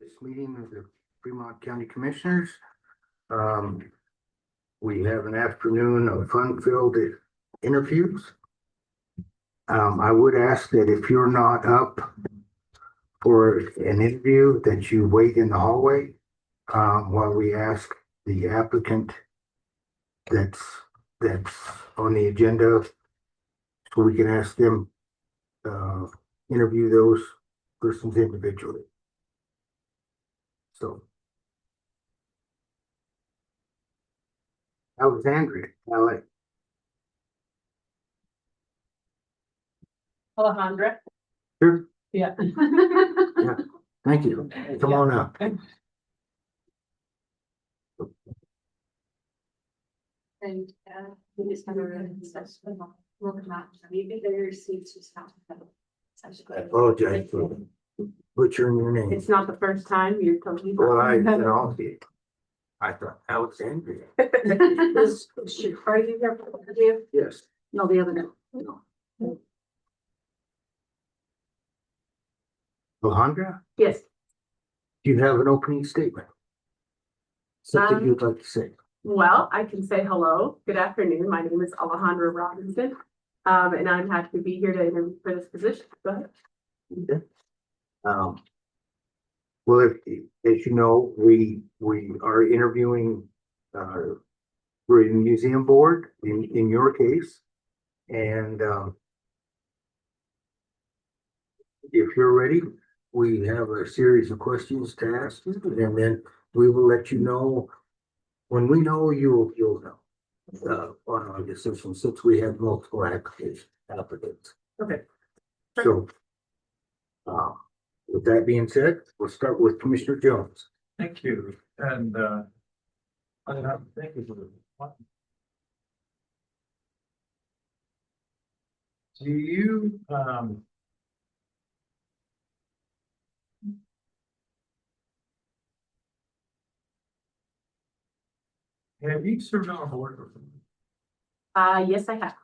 This meeting of the Fremont County Commissioners. We have an afternoon of fun-filled interviews. I would ask that if you're not up for an interview, that you wait in the hallway while we ask the applicant that's on the agenda, so we can ask them, interview those persons individually. So, Alexandria, LA. Alejandra. Sure. Yeah. Yeah. Thank you. Come on up. And we just have a really welcome out. Maybe their seats just not. I apologize for butchering your name. It's not the first time you're talking. Well, I thought Alexandria. Are you here for the interview? Yes. No, the other no. Alejandra, Yes. do you have an opening statement? Something you'd like to say? Well, I can say hello. Good afternoon. My name is Alejandra Robinson. And I'm happy to be here to interview for this position. Go ahead. Okay. Well, as you know, we are interviewing for the museum board in your case, and if you're ready, we have a series of questions to ask you, and then we will let you know when we know. You'll know on our decision, since we have multiple applicants. Okay. So, with that being said, we'll start with Commissioner Jones. Thank you, and thank you for the. Do you have you served on a board before? Yes, I have.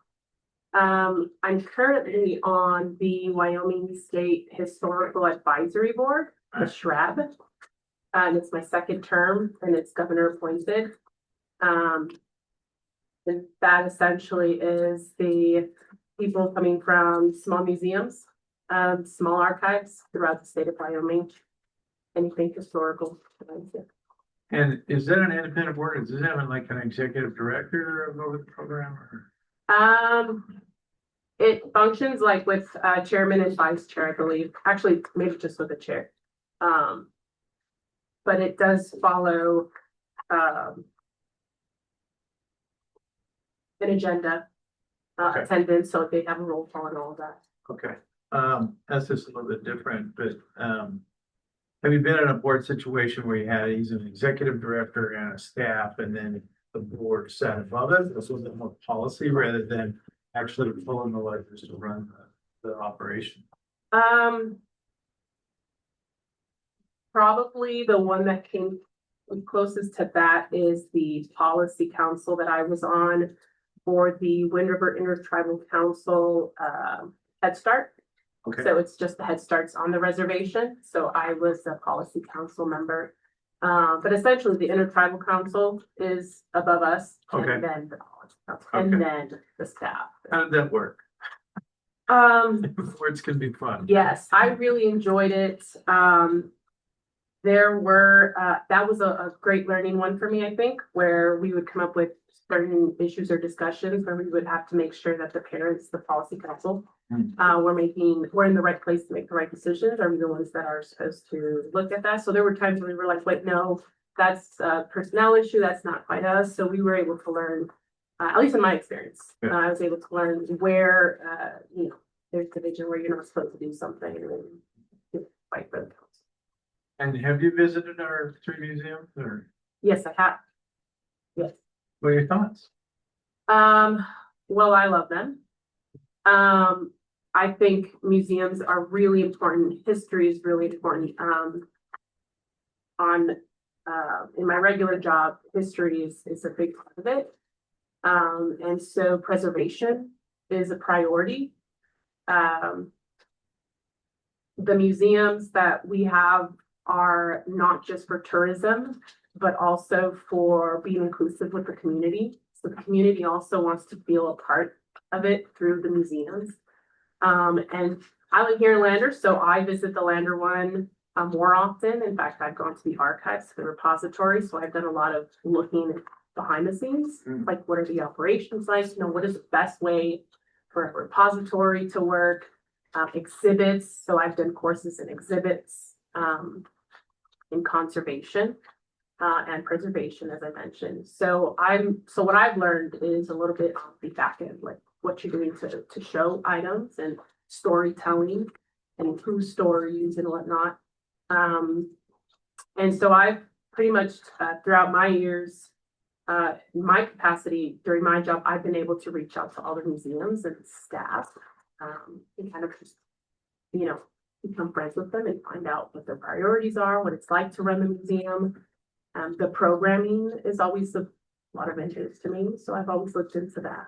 I'm currently on the Wyoming State Historical Advisory Board, the SHRAB. And it's my second term, and it's governor appointed. And that essentially is the people coming from small museums, small archives throughout the state of Wyoming. Anything historical. And is that an independent board? Does it have like an executive director over the program, or? It functions like with chairman and vice chair, I believe. Actually, maybe just with the chair. But it does follow an agenda, Okay. attendance, so they have a roll call and all of that. Okay, that's just a little bit different, but have you been in a board situation where you had, he's an executive director and a staff, and then the board sat above it? This was more policy rather than actually pulling the levers to run the operation. Probably the one that came closest to that is the policy council that I was on for the Wind River Intertribal Council Head Start. Okay. So it's just the Head Starts on the reservation. So I was a policy council member. But essentially the Intertribal Council is above us, Okay. and then the policy council, and Okay. then the staff. How did that work? Words can be fun. Yes, I really enjoyed it. There were, that was a great learning one for me, I think, where we would come up with certain issues or discussions where we would have to make sure that the parents, the policy council, we're in the right place to make the right decisions. Are we the ones that are supposed to look at that? So there were times where we were like, wait, no, that's a personnel issue. That's not quite us. So we were able to learn, at least in my experience, Yeah. I was able to learn where, there's division where you're not supposed to do something and then fight for the council. And have you visited our three museums, or Yes, I have. Yes. what are your thoughts? Well, I love them. I think museums are really important. History is really important. In my regular job, history is a big part of it. And so preservation is a priority. The museums that we have are not just for tourism, but also for being inclusive with the community. So the community also wants to feel a part of it through the museums. And I live here in Lander, so I visit the Lander one more often. In fact, I've gone to the archives, the repository, so I've done a lot of looking behind the scenes, like what are the operations like, what is the best way for a repository to work, exhibits. So I've done courses in exhibits, in conservation, and preservation, as I mentioned. So what I've learned is a little bit on the back end, like what you're doing to show items and storytelling and whose stories and whatnot. And so I've pretty much, throughout my years, my capacity during my job, I've been able to reach out to all the museums and staff, and kind of just, become friends with them and find out what their priorities are, what it's like to run the museum. The programming is always a lot of interest to me, so I've always looked into that.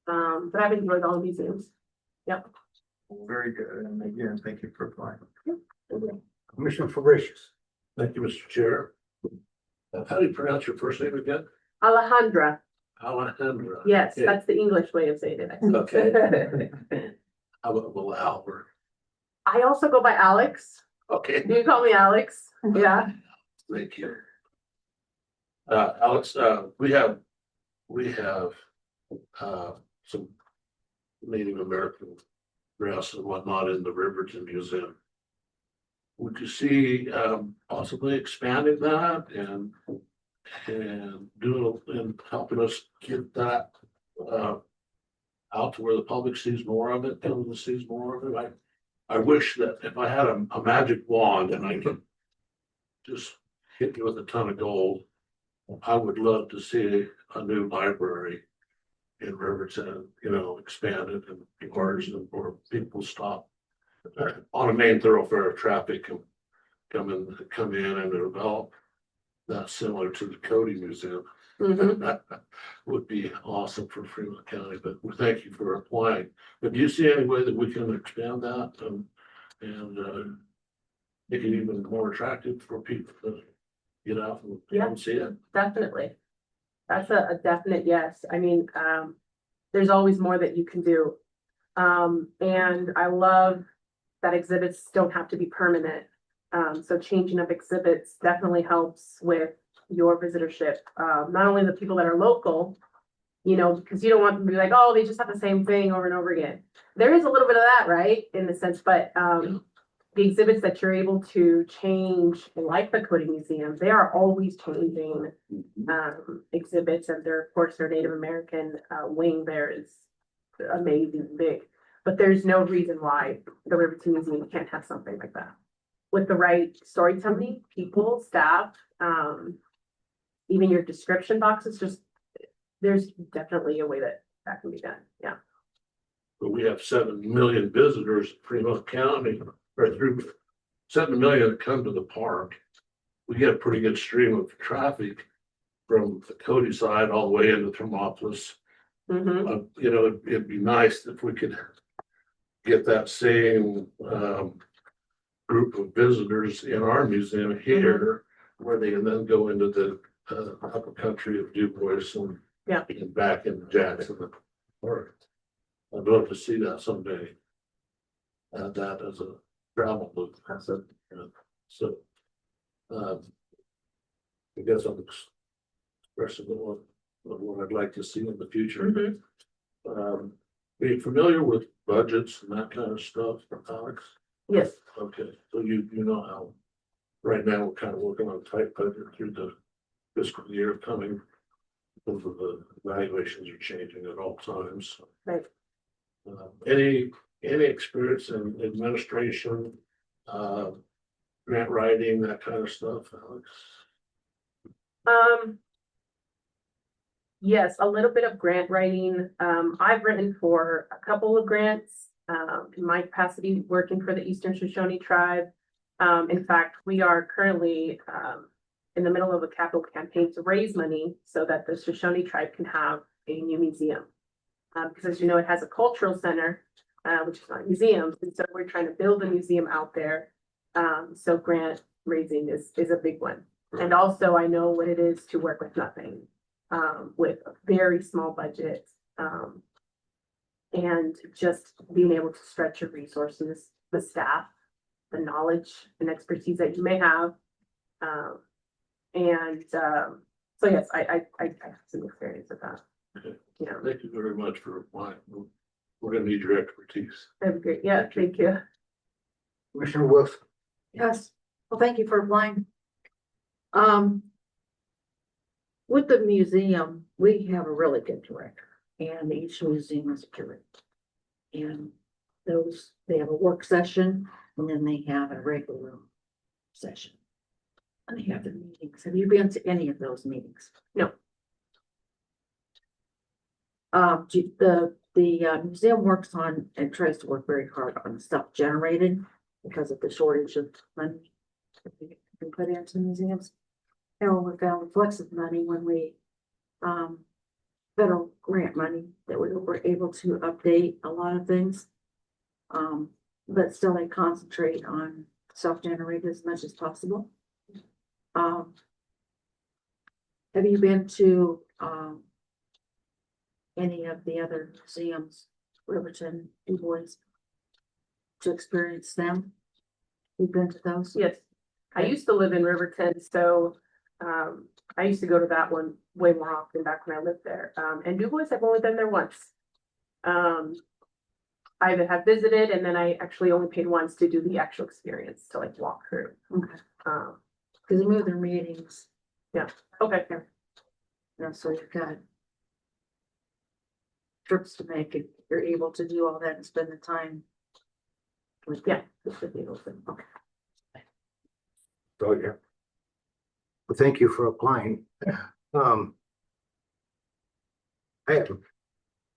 But I've enjoyed all the museums. Yep. Very good. And again, thank you for applying. Commissioner Fabricius. Thank you, Mr. Chair. How do you pronounce your first name again? Alejandra, Alejandra. yes, Okay. that's the English way of saying it. I think. Okay. How about Bilal? I also go by Alex. Okay, Do you call me Alex? Yeah. thank you. Alex, we have some Native American dress and whatnot in the Riverton Museum. Would you see possibly expanding that and helping us get that out to where the public sees more of it, everyone sees more of it? I wish that if I had a magic wand and I could just hit you with a ton of gold, I would love to see a new library in Riverton, expanded and large, or people stop on a main thoroughfare of traffic and come in and develop that similar to the Cody Museum. Mhm. Would be awesome for Fremont County, but we thank you for applying. But do you see any way that we can expand that and make it even more attractive for people to get out and see it? Definitely. That's a definite yes. I mean, there's always more that you can do. And I love that exhibits don't have to be permanent. So changing up exhibits definitely helps with your visitorship. Not only the people that are local, because you don't want them to be like, oh, they just have the same thing over and over again. There is a little bit of that, right? In the sense, but the exhibits that you're able to change, like the Cody Museum, they are always changing exhibits, and of course, their Native American wing there is amazing big. But there's no reason why the Riverton Museum can't have something like that. With the right storytelling, people, staff, even your description boxes, there's definitely a way that can be done. Yeah. But we have 7 million visitors in Fremont County, or through 7 million that come to the park. We get a pretty good stream of traffic from the Cody side all the way into Thermopolis. Mhm. It'd be nice if we could get that same group of visitors in our museum here, where they can then go into the upper country of DuBois and back into Jackson. Or I'd love to see that someday. Add that as a travel loop. So I guess I'm expressing what I'd like to see in the future. Mhm. Are you familiar with budgets and that kind of stuff, Alex? Yes. Okay, so you know how, right now, we're kind of working on a tight budget through the fiscal year coming. Because of the valuations are changing at all times. Right. Any experience in administration, grant writing, that kind of stuff, Alex? Yes, a little bit of grant writing. I've written for a couple of grants, in my capacity working for the Eastern Shoshone Tribe. In fact, we are currently, in the middle of a capital campaign to raise money so that the Shoshone Tribe can have a new museum. Because as you know, it has a cultural center, which is not museums, and so we're trying to build a museum out there. So grant raising is a big one. And also I know what it is to work with nothing, with a very small budget. And just being able to stretch your resources, the staff, the knowledge and expertise that you may have. So yes, I have some experience with that. You know, Thank you very much for applying. We're gonna need your expertise. that'd be great. Yeah, thank you. Commissioner Wilson. Yes, well, thank you for applying. With the museum, we have a really good director, and each museum is a curator. And those, they have a work session, and then they have a regular session. And they have the meetings. Have you been to any of those meetings? No. The museum works on and tries to work very hard on stuff generated because of the shortage of money that we can put into museums. And when we found flex of money when we, federal grant money that we were able to update a lot of things. But still they concentrate on self-generated as much as possible. Have you been to, any of the other museums, Riverton, Du Bois, to experience them? You've been to those? Yes, I used to live in Riverton, so I used to go to that one way more often back when I lived there. And Du Bois, I've only been there once. I have visited, and then I actually only paid once to do the actual experience to like walk through. Okay, Um, because they move their meetings, okay, you know, so you've got trips to make, and you're able to do all that and spend the time. With yeah. this would be open. Okay. So, yeah. Well, thank you for applying. I have a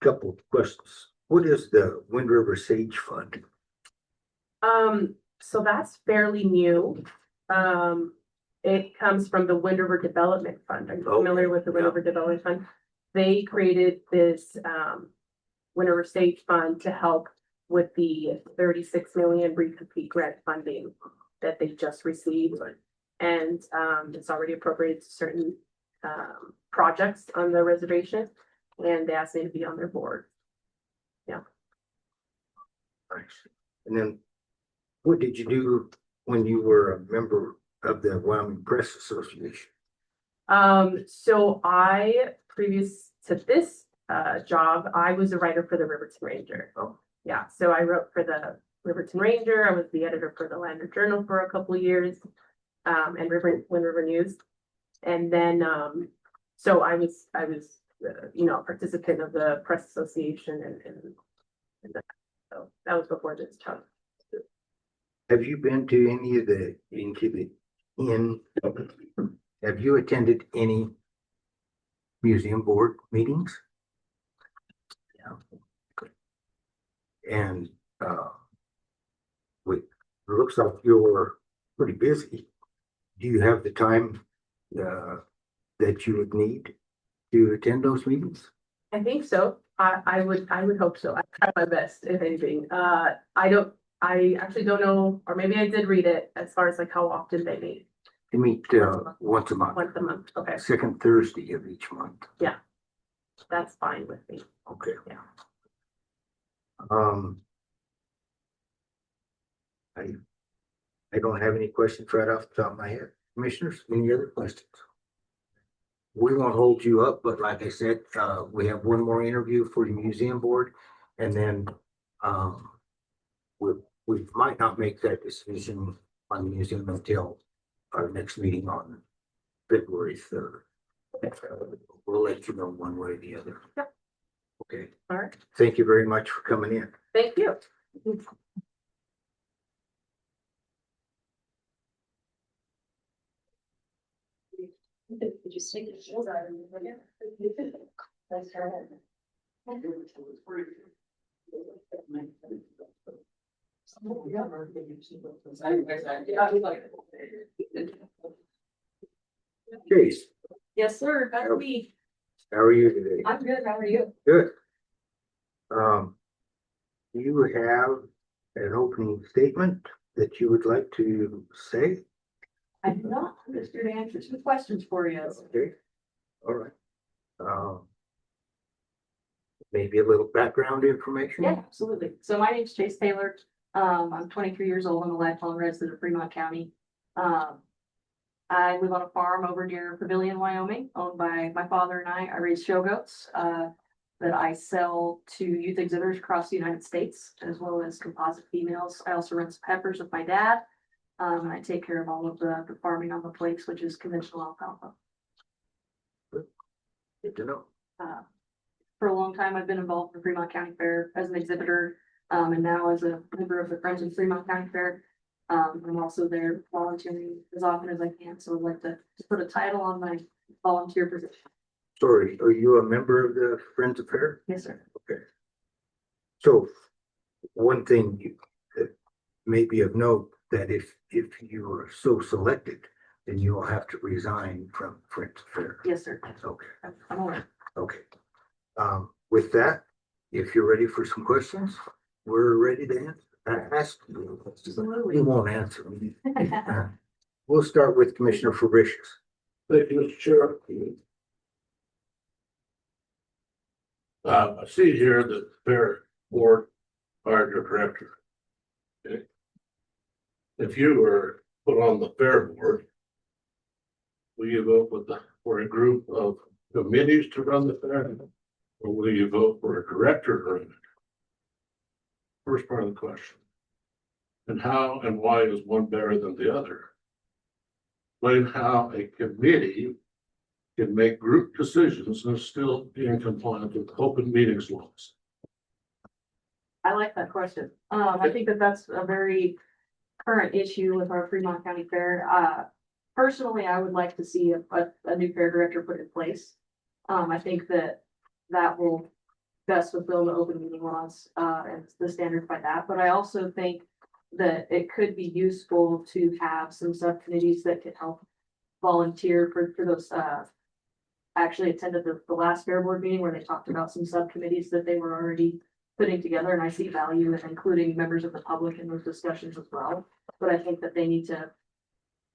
couple of questions. What is the Wind River Sage Fund? So that's fairly new. It comes from the Wind River Development Fund. Are you familiar with the Wind yeah. River Development Fund? They created this Wind River Sage Fund to help with the 36 million recompete grant funding that they just received. And it's already appropriated to certain projects on the reservation, and they asked me to be on their board. Nice. And then what did you do when you were a member of the Wyoming Press Association? So previous to this job, I was a writer for the Riverton Ranger. Oh. Yeah, so I wrote for the Riverton Ranger. I was the editor for the Lander Journal for a couple of years, and Wind River News. And then, so I was, you know, a participant of the Press Association and that. So that was before this job. Have you been to any of have you attended any museum board meetings? Yeah. And it looks like you're pretty busy. Do you have the time that you would need to attend those meetings? I think so. I would hope so. I try my best, if anything. I actually don't know, or maybe I did read it as far as like how often they meet. They meet once a month, Once a month. Okay, second Thursday of each month. that's fine with me. Okay. Yeah. I don't have any questions right off the top of my head. Commissioners, any other questions? We won't hold you up, but like I said, we have one more interview for the museum board, and then we might not make that decision on the museum until our next meeting on February 3rd. We'll let you know one way or the other. Yep. Okay, All right. thank you very much for coming in. Thank you. Did you see the show? That's her. Chase, Yes, sir. That's me. how are you today? I'm good. How are you? Good. You have an opening statement that you would like to say? I do not, I'm just here to answer some questions for you. Okay, all right. Maybe a little background information? Yeah, absolutely. So my name's Chase Taylor. I'm 23 years old. I'm a lifelong resident of Fremont County. I live on a farm over near Pavilion, Wyoming, owned by my father and I. I raise show goats, that I sell to youth exhibitors across the United States, as well as composite females. I also run some peppers with my dad. And I take care of all of the farming on the place, which is conventional alfalfa. Good to know. For a long time, I've been involved in Fremont County Fair as an exhibitor, and now as a member of the Friends of Fremont County Fair. I'm also there volunteering as often as I can, so I'd like to put a title on my volunteer position. Sorry, are you a member of the Friends of Fair? Yes, sir. Okay. So one thing that may be of note, that if you are so selected, then you will have to resign from Friends of Fair. Yes, sir. Okay, I'm aware. okay. With that, if you're ready for some questions, we're ready to ask you. Absolutely. We won't answer them. We'll start with Commissioner Fabricius. Thank you, Mr. Chair. I see here that the fair board hired your director. Okay. If you were put on the fair board, will you vote for a group of committees to run the fair? Or will you vote for a director to run it? First part of the question. And how and why is one better than the other? Explain how a committee can make group decisions and still be in compliance with open meetings laws. I like that question. I think that's a very current issue with our Fremont County Fair. Personally, I would like to see a new fair director put in place. I think that will best fulfill the open meeting laws, and the standards by that. But I also think that it could be useful to have some subcommittees that could help volunteer for those, I actually attended the last fair board meeting where they talked about some subcommittees that they were already putting together, and I see value in including members of the public in those discussions as well. But I think that they need to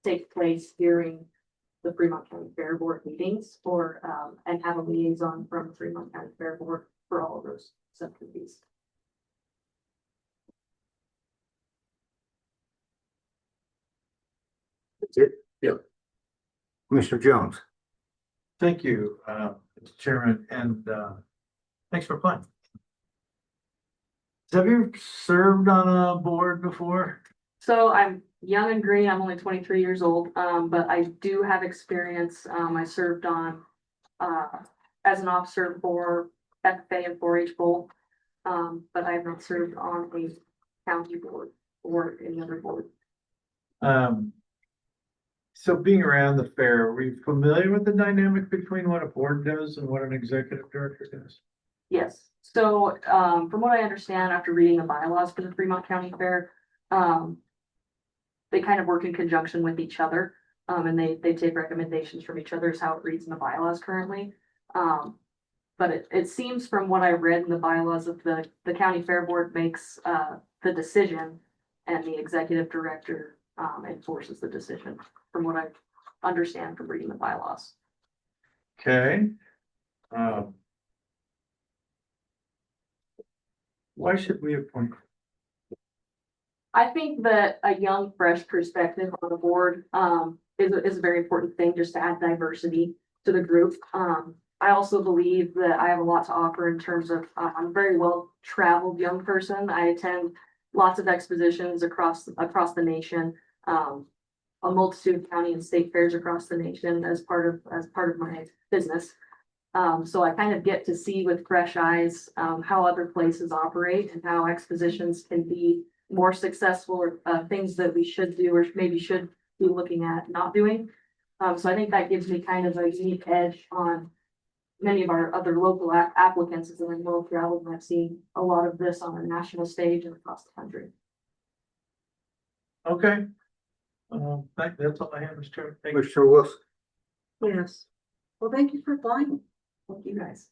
take place during the Fremont County Fair Board meetings, or and have a liaison from the Fremont County Fair Board for all of those subcommittees. That's it? Yeah. Commissioner Jones. Thank you, Mr. Chairman, and thanks for playing. Have you served on a board before? So I'm young and green. I'm only 23 years old, but I do have experience. I served on as an officer for FFA and 4-H Bowl, but I have not served on a county board or any other board. So being around the fair, are we familiar with the dynamic between what a board does and what an executive director does? Yes. So from what I understand, after reading the bylaws for the Fremont County Fair, they kind of work in conjunction with each other, and they take recommendations from each other is how it reads in the bylaws currently. But it seems from what I read in the bylaws that the county fair board makes the decision, and the executive director enforces the decision, from what I understand from reading the bylaws. Okay. Why should we appoint? I think that a young, fresh perspective on the board is a very important thing, just to add diversity to the group. I also believe that I have a lot to offer in terms of I'm a very well-traveled young person. I attend lots of expositions across the nation, a multitude of county and state fairs across the nation as part of my business. So I kind of get to see with fresh eyes how other places operate and how expositions can be more successful, or things that we should do or maybe should be looking at not doing. So I think that gives me kind of a unique edge on many of our other local applicants, as I'm well traveled, and I've seen a lot of this on a national stage and across the country. Okay. That's all I have, Mr. Chairman. Thank you. Commissioner Wilson. Yes. Well, thank you for applying. Thank you, guys.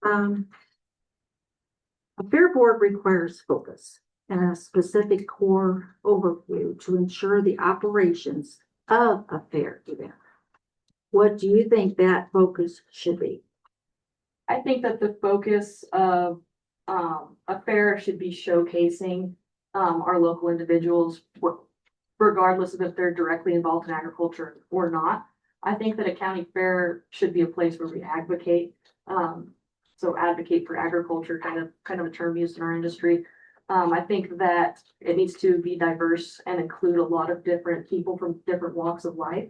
A fair board requires focus and a specific core overview to ensure the operations of a fair event. What do you think that focus should be? I think that the focus of a fair should be showcasing our local individuals, regardless of if they're directly involved in agriculture or not. I think that a county fair should be a place where we advocate. So advocate for agriculture, kind of a term used in our industry. I think that it needs to be diverse and include a lot of different people from different walks of life.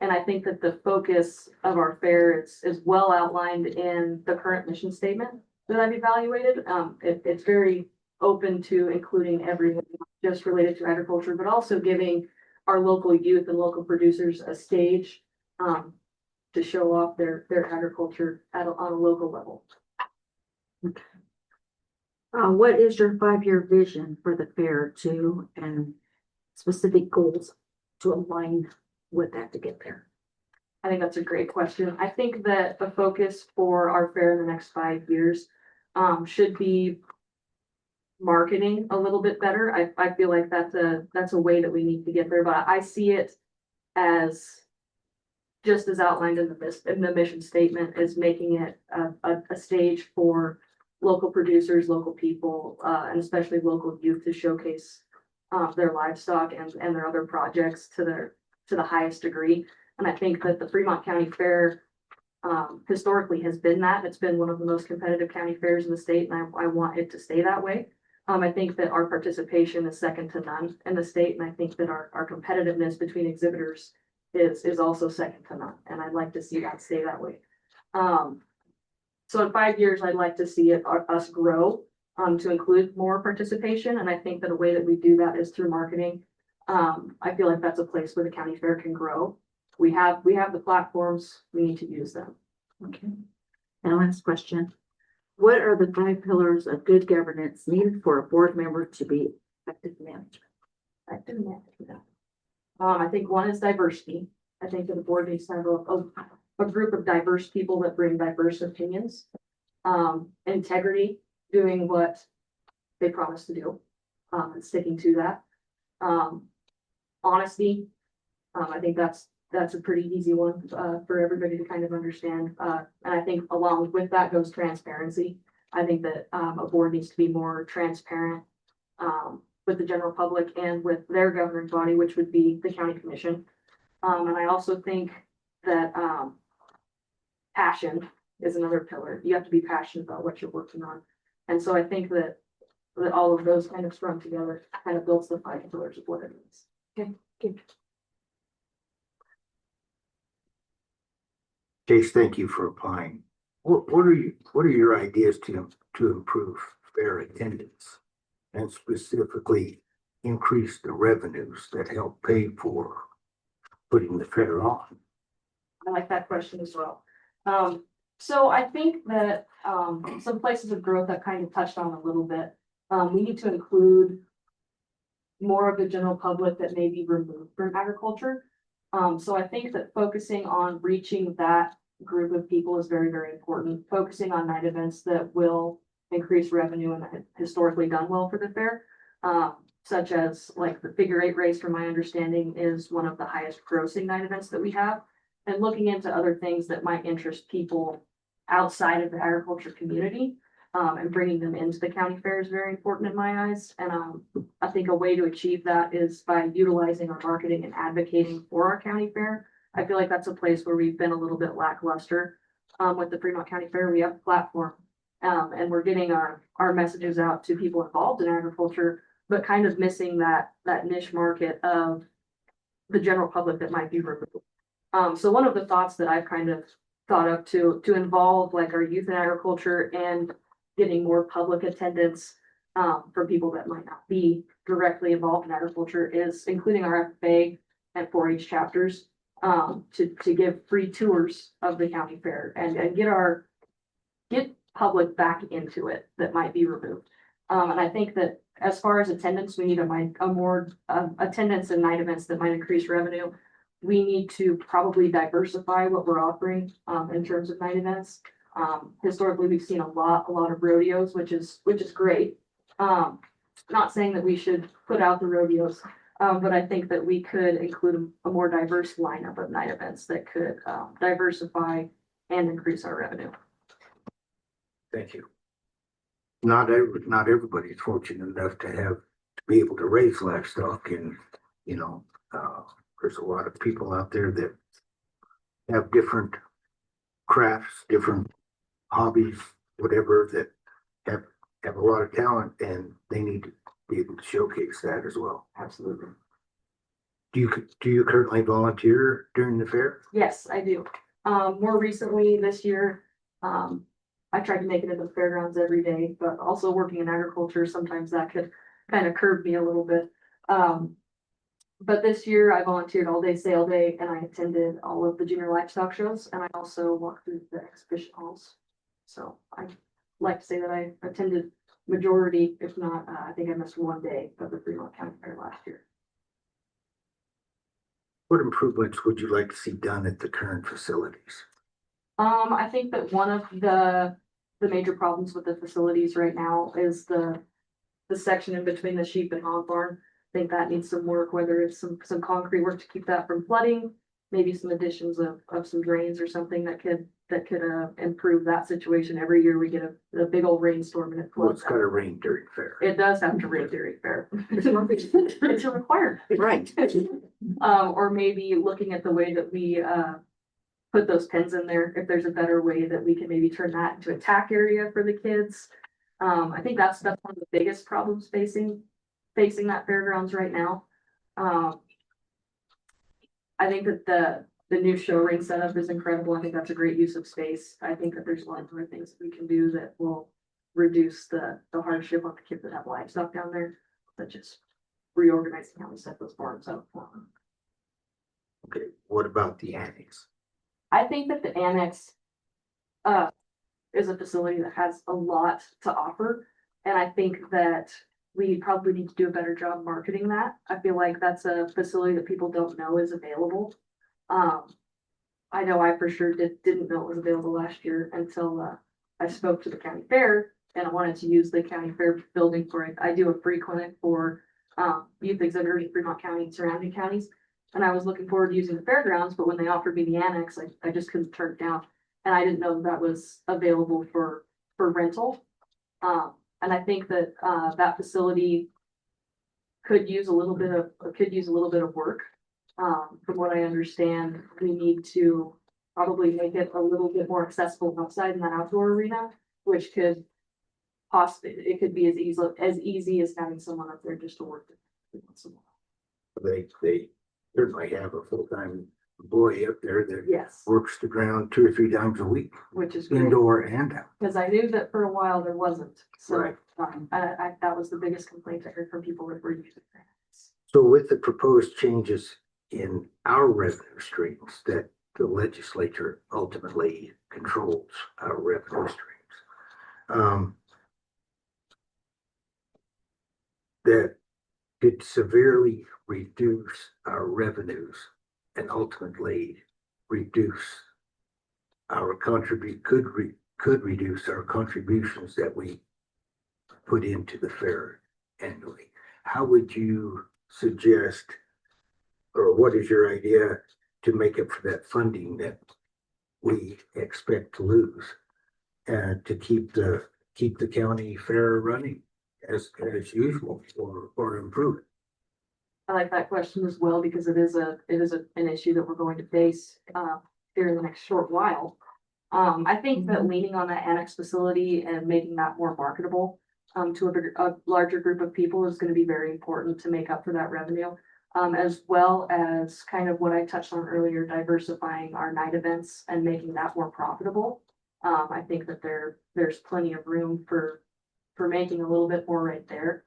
And I think that the focus of our fair is well outlined in the current mission statement that I've evaluated. It's very open to including everyone, not just related to agriculture, but also giving our local youth and local producers a stage to show off their agriculture on a local level. What is your 5-year vision for the fair too, and specific goals to align with that to get there? I think that's a great question. I think that the focus for our fair in the next 5 years should be marketing a little bit better. I feel like that's a way that we need to get there, but I see it as just as outlined in the mission statement, is making it a stage for local producers, local people, and especially local youth to showcase their livestock and their other projects to the highest degree. And I think that the Fremont County Fair historically has been that. It's been one of the most competitive county fairs in the state, and I want it to stay that way. I think that our participation is second to none in the state, and I think that our competitiveness between exhibitors is also second to none, and I'd like to see that stay that way. So in 5 years, I'd like to see us grow to include more participation, and I think that a way that we do that is through marketing. I feel like that's a place where the county fair can grow. We have the platforms, we need to use them. Okay. And last question. What are the 5 pillars of good governance needed for a board member to be effective management? Effective management. I think one is diversity. I think that the board needs to have a group of diverse people that bring diverse opinions. Integrity, doing what they promise to do, and sticking to that. Honesty, I think that's a pretty easy one for everybody to kind of understand. And I think along with that goes transparency. I think that a board needs to be more transparent with the general public and with their governing body, which would be the county commission. And I also think that passion is another pillar. You have to be passionate about what you're working on. And so I think that all of those kind of strung together kind of builds the 5 pillars of what it is. Okay, good. Chase, thank you for applying. What are your ideas to improve fair attendance and specifically increase the revenues that help pay for putting the fair on? I like that question as well. So I think that some places of growth I've kind of touched on a little bit. We need to include more of the general public that may be removed from agriculture. So I think that focusing on reaching that group of people is very, very important. Focusing on night events that will increase revenue and have historically done well for the fair. Such as like the figure 8 race, from my understanding, is one of the highest grossing night events that we have. And looking into other things that might interest people outside of the agriculture community, and bringing them into the county fair is very important in my eyes. And I think a way to achieve that is by utilizing our marketing and advocating for our county fair. I feel like that's a place where we've been a little bit lackluster with the Fremont County Fair. We have a platform, and we're getting our messages out to people involved in agriculture, but kind of missing that niche market of the general public that might be removed. So one of the thoughts that I've kind of thought of to involve like our youth in agriculture and getting more public attendance for people that might not be directly involved in agriculture is including our FFA and 4-H chapters to give free tours of the county fair and get public back into it that might be removed. And I think that as far as attendance, we need a more attendance and night events that might increase revenue. We need to probably diversify what we're offering in terms of night events. Historically, we've seen a lot of rodeos, which is great. Not saying that we should put out the rodeos, But I think that we could include a more diverse lineup of night events that could diversify and increase our revenue. Thank you. Not everybody's fortunate enough to be able to raise livestock and, there's a lot of people out there that have different crafts, different hobbies, whatever, that have a lot of talent and they need to be able to showcase that as well. Absolutely. Do you currently volunteer during the fair? Yes, I do. More recently this year, I tried to make it into the fairgrounds every day, but also working in agriculture, sometimes that could kind of curb me a little bit. But this year I volunteered all day sale day and I attended all of the junior livestock shows and I also walked through the exhibition halls. So I like to say that I attended majority, if not, I think I missed one day of the Fremont County Fair last year. What improvements would you like to see done at the current facilities? I think that one of the major problems with the facilities right now is the section in between the sheep and hog barn. I think that needs some work, whether it's some concrete work to keep that from flooding, maybe some additions of some drains or something that could improve that situation. Every year we get a big old rainstorm and it Well, floods. it's got to rain during fair. It does have to rain during fair. It's a requirement. Right. Or maybe looking at the way that we put those pens in there, if there's a better way that we can maybe turn that into a tack area for the kids. I think that's one of the biggest problems facing that fairgrounds right now. I think that the new show ring setup is incredible. I think that's a great use of space. I think that there's a lot of other things that we can do that will reduce the hardship on the kids that have livestock down there, such as reorganizing how we set those barns up. Okay, what about the annex? I think that the annex is a facility that has a lot to offer. And I think that we probably need to do a better job marketing that. I feel like that's a facility that people don't know is available. I know I for sure didn't know it was available last year until I spoke to the county fair and I wanted to use the county fair building for it. I do a free clinic for youth exhibitors in Fremont County and surrounding counties. And I was looking forward to using the fairgrounds, but when they offered me the annex, I just couldn't turn it down. And I didn't know that was available for rental. And I think that that facility could use a little bit of work. From what I understand, we need to probably make it a little bit more accessible outside in that outdoor arena, which could it could be as easy as having someone up there just to work. They certainly have a full-time employee up there that Yes, works the ground 2 or 3 times a week, which is great. indoor and out. Because I knew that for a while there wasn't. So Right. that was the biggest complaint I heard from people that were using grants. So with the proposed changes in our revenue streams that the legislature ultimately controls our revenue streams, that could severely reduce our revenues and ultimately reduce our could reduce our contributions that we put into the fair annually. How would you suggest, or what is your idea to make up for that funding that we expect to lose and to keep the county fair running as usual or improve it? I like that question as well because it is an issue that we're going to face here in the next short while. I think that leaning on that annex facility and making that more marketable to a larger group of people is going to be very important to make up for that revenue, as well as kind of what I touched on earlier, diversifying our night events and making that more profitable. I think that there's plenty of room for making a little bit more right there.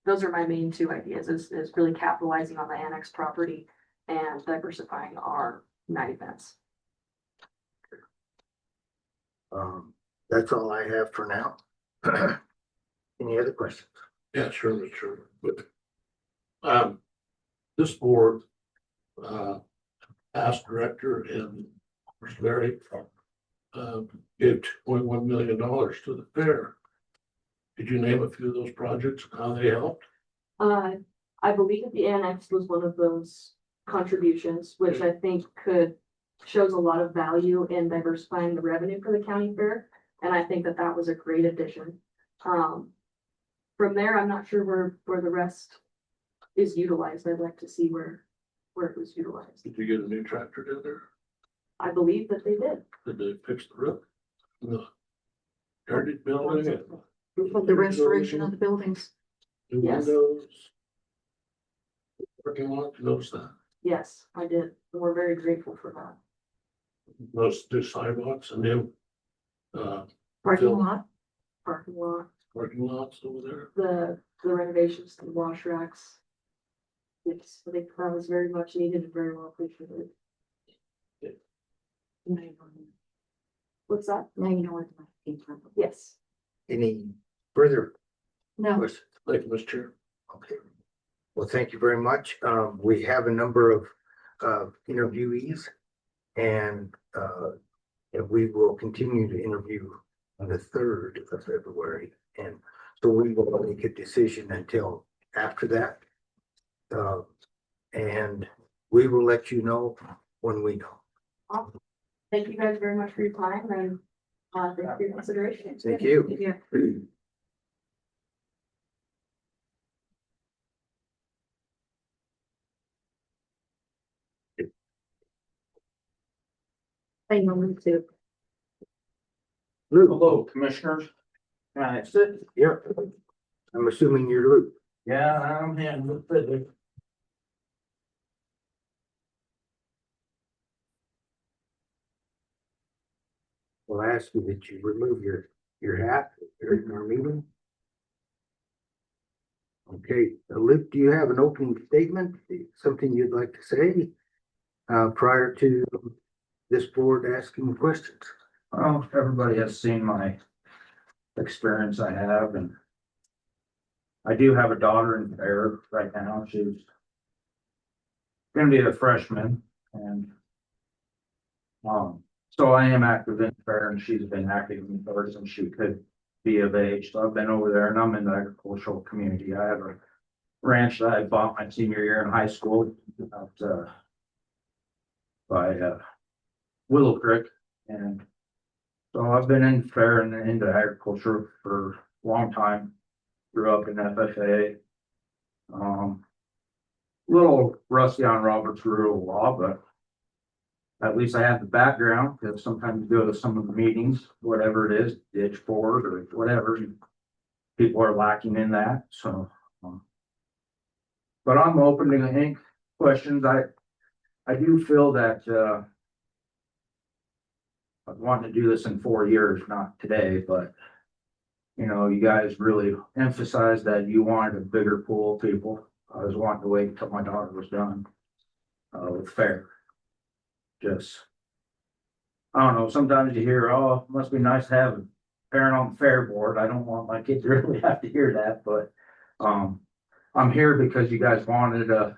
Those are my main 2 ideas is really capitalizing on the annex property and diversifying our night events. That's all I have for now. Any other questions? Yeah, sure. But this board, past director and Larry, gave $2.1 million to the fair. Could you name a few of those projects and how they helped? I believe that the annex was one of those contributions, which I think shows a lot of value in diversifying the revenue for the county fair. And I think that that was a great addition. From there, I'm not sure where the rest is utilized. I'd like to see where it was utilized. Did you get a new tractor in there? I believe that they did. Did they fix the roof? The heritage building? The restoration of the buildings. New Yes. windows? Parking lot, notice that. Yes, I did. And we're very grateful for that. Those do sidewalks and new Parking Phil. lot. Parking lot, parking lots over there. the renovations to the wash racks. Yes, I think that was very much needed and very well appreciated. What's that? Now you know where the money came from. Yes. Any further No, questions? Thank you, Mr. Chair. Okay. Well, thank you very much. We have a number of interviewees and we will continue to interview on the 3rd of February. And so we will make a decision until after that. And we will let you know when we know. Awesome. Thank you guys very much for your time and thank you for your consideration. Thank you. yeah. I know me too. Luke, Hello, commissioners. That's it. yeah. I'm assuming you're Luke. Yeah, I'm handling it. We'll ask you that you remove your hat during our meeting. Okay, Luke, do you have an opening statement, something you'd like to say prior to this board asking questions? Well, everybody has seen my experience I have, and I do have a daughter in fair right now. She's gonna be a freshman, and so I am active in fair, and she's been active in fair since she could be of age. So I've been over there, and I'm in the agricultural community. I have a ranch that I bought my senior year in high school out by Willow Creek, and so I've been in fair and into agriculture for a long time. Grew up in FFA. Little rusty on Robert's rural law, but at least I have the background, because sometimes you go to some of the meetings, whatever it is, ditch board or whatever. People are lacking in that, so. But I'm open to any questions. I do feel that I want to do this in 4 years, not today, but you know, you guys really emphasized that you wanted a bigger pool of people. I was wanting to wait until my daughter was done with fair. Just, I don't know, sometimes you hear, oh, it must be nice to have a parent on the fair board. I don't want my kid to really have to hear that, but I'm here because you guys wanted a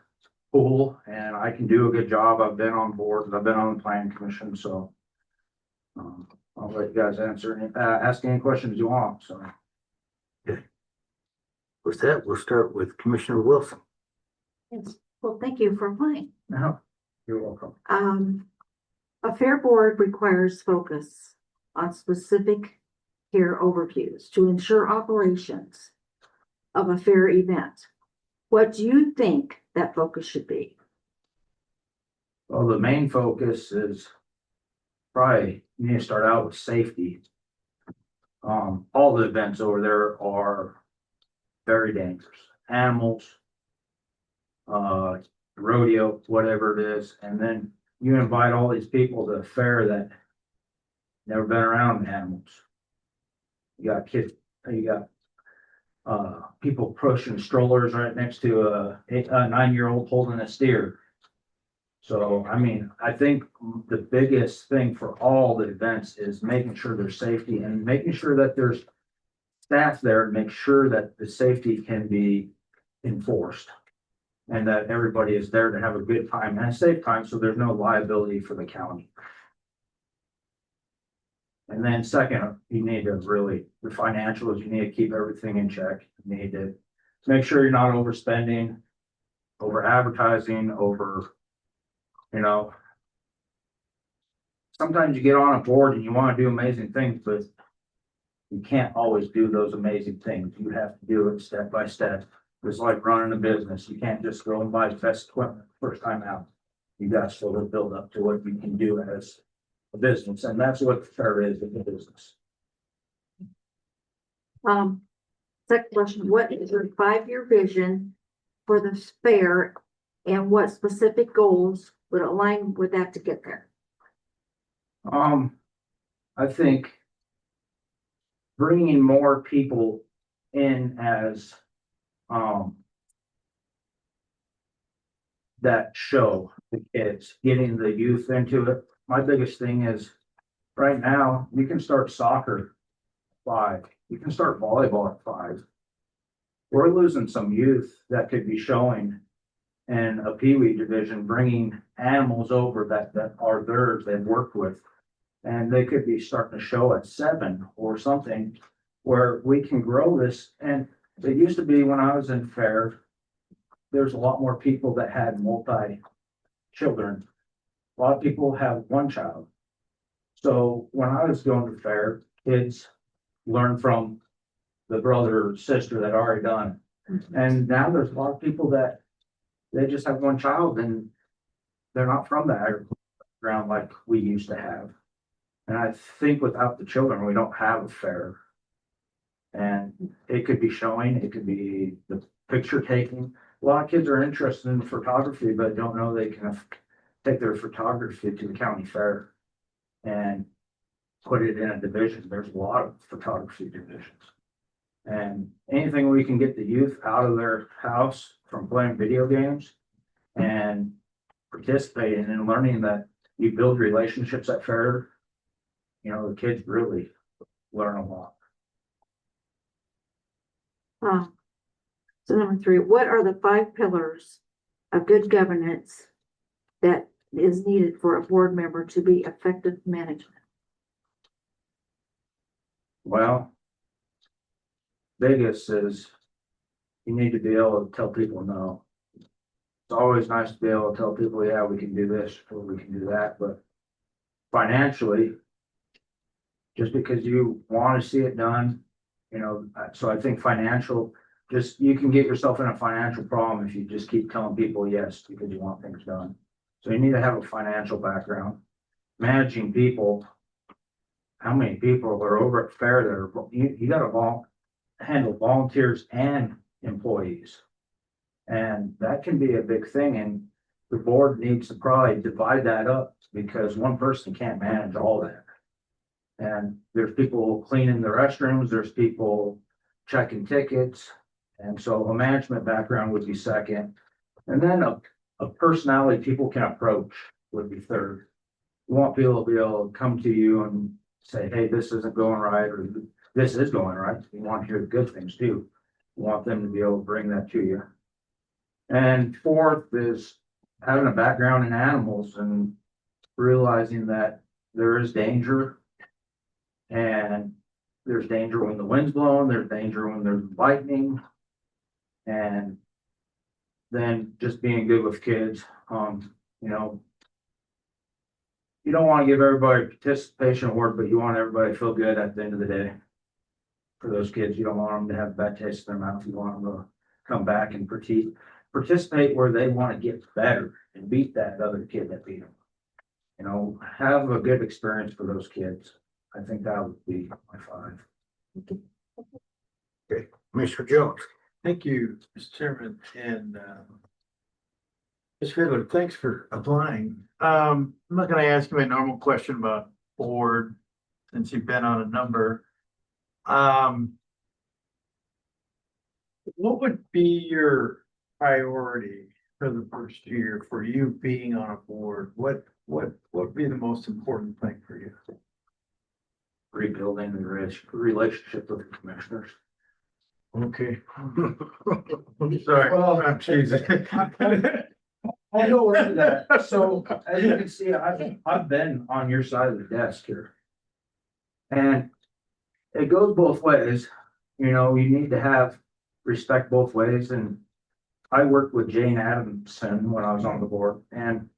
pool and I can do a good job. I've been on boards, I've been on the planning commission, so I'll let you guys ask any questions you want, so. With that, we'll start with Commissioner Wilson. Yes. Well, thank you for applying. No, you're welcome. A fair board requires focus on specific care overviews to ensure operations of a fair event. What do you think that focus should be? Well, the main focus is probably, you need to start out with safety. All the events over there are very dangerous. Animals, rodeo, whatever it is, and then you invite all these people to a fair that never been around animals. You got kids, you got people pushing strollers right next to a 9-year-old holding a steer. So, I mean, I think the biggest thing for all the events is making sure there's safety and making sure that there's staff there to make sure that the safety can be enforced. And that everybody is there to have a good time and a safe time, so there's no liability for the county. And then second, you need to really, the financials, you need to keep everything in check. You need to make sure you're not overspending. over advertising, over, you know. Sometimes you get on a board and you want to do amazing things, but you can't always do those amazing things. You have to do it step by step. It's like running a business. You can't just go and buy the best equipment first time out. You got to sort of build up to what you can do as a business, and that's what the fair is in the business. Second question, what is your 5-year vision for the fair and what specific goals would align with that to get there? I think bringing more people in as, that show the kids, getting the youth into it. My biggest thing is right now, you can start soccer at 5, you can start volleyball at 5. We're losing some youth that could be showing in a peewee division, bringing animals over that are theirs, they've worked with. And they could be starting to show at 7 or something where we can grow this. And it used to be when I was in fair, there's a lot more people that had multi-children. A lot of people have one child. So when I was going to fair, kids learn from the brother or sister that already done. And now there's a lot of people that they just have one child and they're not from the agricultural background like we used to have. And I think without the children, we don't have a fair. And it could be showing, it could be the picture taking. A lot of kids are interested in photography, but don't know they can take their photography to the county fair and put it in a division. There's a lot of photography divisions. And anything we can get the youth out of their house from playing video games and participating and learning that you build relationships at fair, you know, the kids really learn a lot. So number 3, what are the 5 pillars of good governance that is needed for a board member to be effective management? Well, biggest is you need to be able to tell people no. It's always nice to be able to tell people, yeah, we can do this or we can do that, but financially, just because you want to see it done, you know, so I think financial, just you can get yourself in a financial problem if you just keep telling people yes because you want things done. So you need to have a financial background. Managing people, how many people are over at fair that are, you gotta handle volunteers and employees. And that can be a big thing, and the board needs to probably divide that up because one person can't manage all that. And there's people cleaning the restrooms, there's people checking tickets. And so a management background would be second. And then a personality people can approach would be third. You want people to be able to come to you and say, hey, this isn't going right, or this is going right. You want to hear the good things too. You want them to be able to bring that to you. And fourth is having a background in animals and realizing that there is danger. And there's danger when the wind's blowing, there's danger when there's lightning. And then just being good with kids, you know, you don't want to give everybody a participation award, but you want everybody to feel good at the end of the day. For those kids, you don't want them to have a bad taste in their mouth. You want them to come back and participate where they want to get better and beat that other kid that beat them. You know, have a good experience for those kids. I think that would be my 5. Okay, Mr. Jones. Thank you, Mr. Chairman, and Ms. Fiddler, thanks for applying. I'm not gonna ask you my normal question about board, since you've been on a number. What would be your priority for the first year for you being on a board? What would be the most important thing for you? Rebuilding the relationship with the commissioners. Okay. Sorry. Well, I'm cheesy. I'll go into that. So as you can see, I've been on your side of the desk here. And it goes both ways. You know, you need to have respect both ways. And I worked with Jane Adamson when I was on the board, and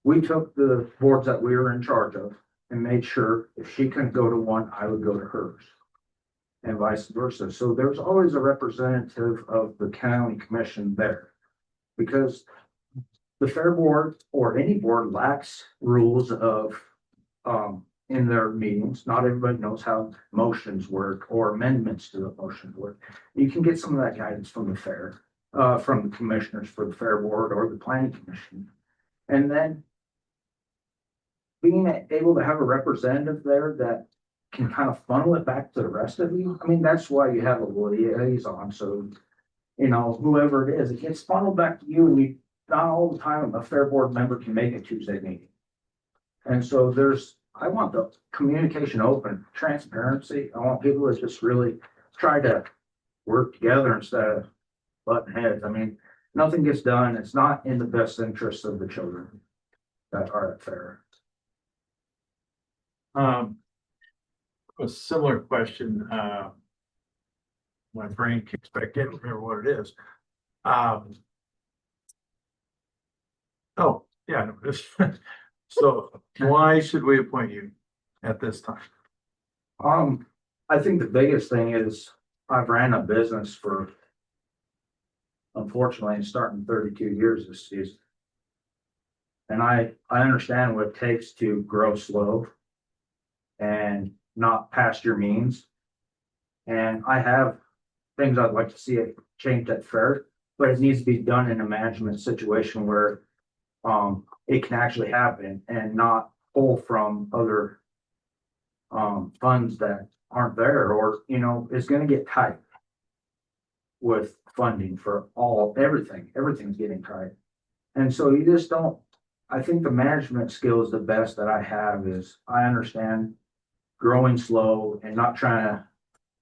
we took the boards that we were in charge of and made sure if she couldn't go to one, I would go to hers. And vice versa. So there's always a representative of the county commission there. Because the fair board or any board lacks rules of, in their meetings. Not everybody knows how motions work or amendments to the motion work. You can get some of that guidance from the fair, from the commissioners for the fair board or the planning commission. And then being able to have a representative there that can kind of funnel it back to the rest of you. I mean, that's why you have a liaison. So, you know, whoever it is, it gets funneled back to you, and you, not all the time a fair board member can make a Tuesday meeting. And so I want the communication open, transparency. I want people to just really try to work together instead of butting heads. I mean, nothing gets done. It's not in the best interest of the children that are at fair. A similar question, my brain kicks back in, remember what it is. Oh, yeah, no, this, so why should we appoint you at this time? I think the biggest thing is I've ran a business for, unfortunately, starting 32 years this season. And I understand what it takes to grow slow and not past your means. And I have things I'd like to see it changed at fair, but it needs to be done in a management situation where it can actually happen and not pull from other funds that aren't there, or, you know, it's gonna get tight with funding for everything's getting tight. And so you just don't, I think the management skills, the best that I have is I understand growing slow and not trying to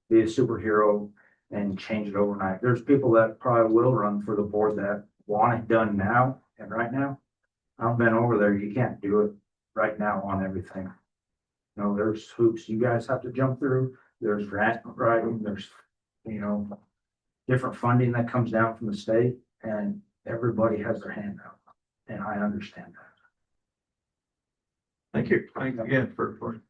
be a superhero and change it overnight. There's people that probably will run for the board that want it done now and right now. I've been over there. You can't do it right now on everything. You know, there's hoops you guys have to jump through. There's grant writing. There's, you know, different funding that comes down from the state, and everybody has their hand out. And I understand that. Thank you. Thanks again for.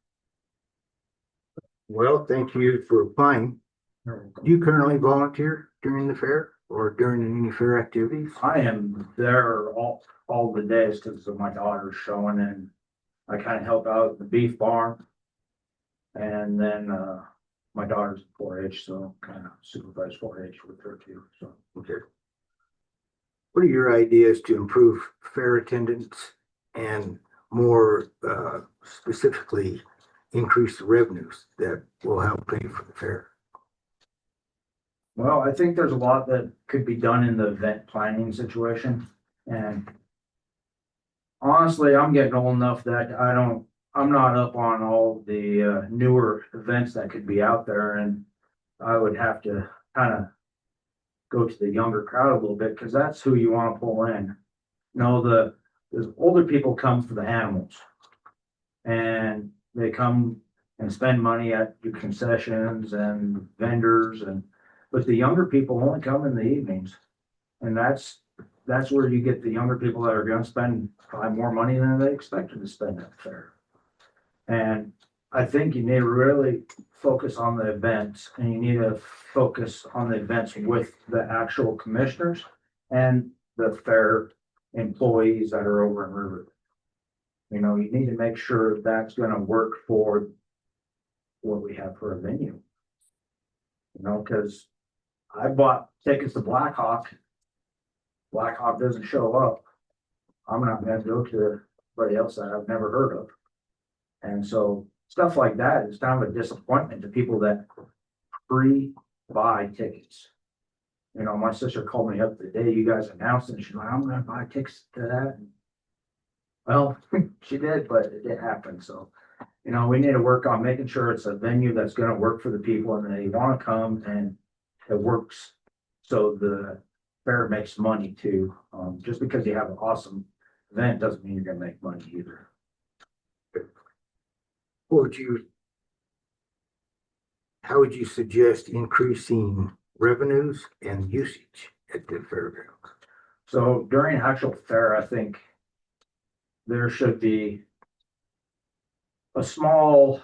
Well, thank you for applying. Do you currently volunteer during the fair or during any fair activities? I am there all the days because of my daughter's showing, and I kind of help out at the beef barn. And then my daughter's 4-H, so kind of supervise 4-H with her too. So Okay. What are your ideas to improve fair attendance and more specifically increase the revenues that will help pay for the fair? well, I think there's a lot that could be done in the event planning situation. And honestly, I'm getting old enough that I'm not up on all the newer events that could be out there, and I would have to kind of go to the younger crowd a little bit because that's who you want to pull in. You know, the older people come for the animals, and they come and spend money at your concessions and vendors, but the younger people only come in the evenings, and that's where you get the younger people that are going to spend probably more money than they expected to spend at the fair. And I think you need to really focus on the events, and you need to focus on the events with the actual commissioners and the fair employees that are over in River. You know, you need to make sure that's going to work for what we have for a venue. You know, because I bought tickets to Blackhawk. Blackhawk doesn't show up. I'm not going to go to anybody else that I've never heard of. And so stuff like that is kind of a disappointment to people that pre-buy tickets. You know, my sister called me up the day you guys announced it, and she's like, I'm gonna buy tickets to that. Well, she did, but it didn't happen. So, you know, we need to work on making sure it's a venue that's gonna work for the people and they wanna come and it works. So the fair makes money too. Just because you have an awesome event doesn't mean you're gonna make money either. How would you suggest increasing revenues and usage at the fairgrounds? So during actual fair, I think there should be a small,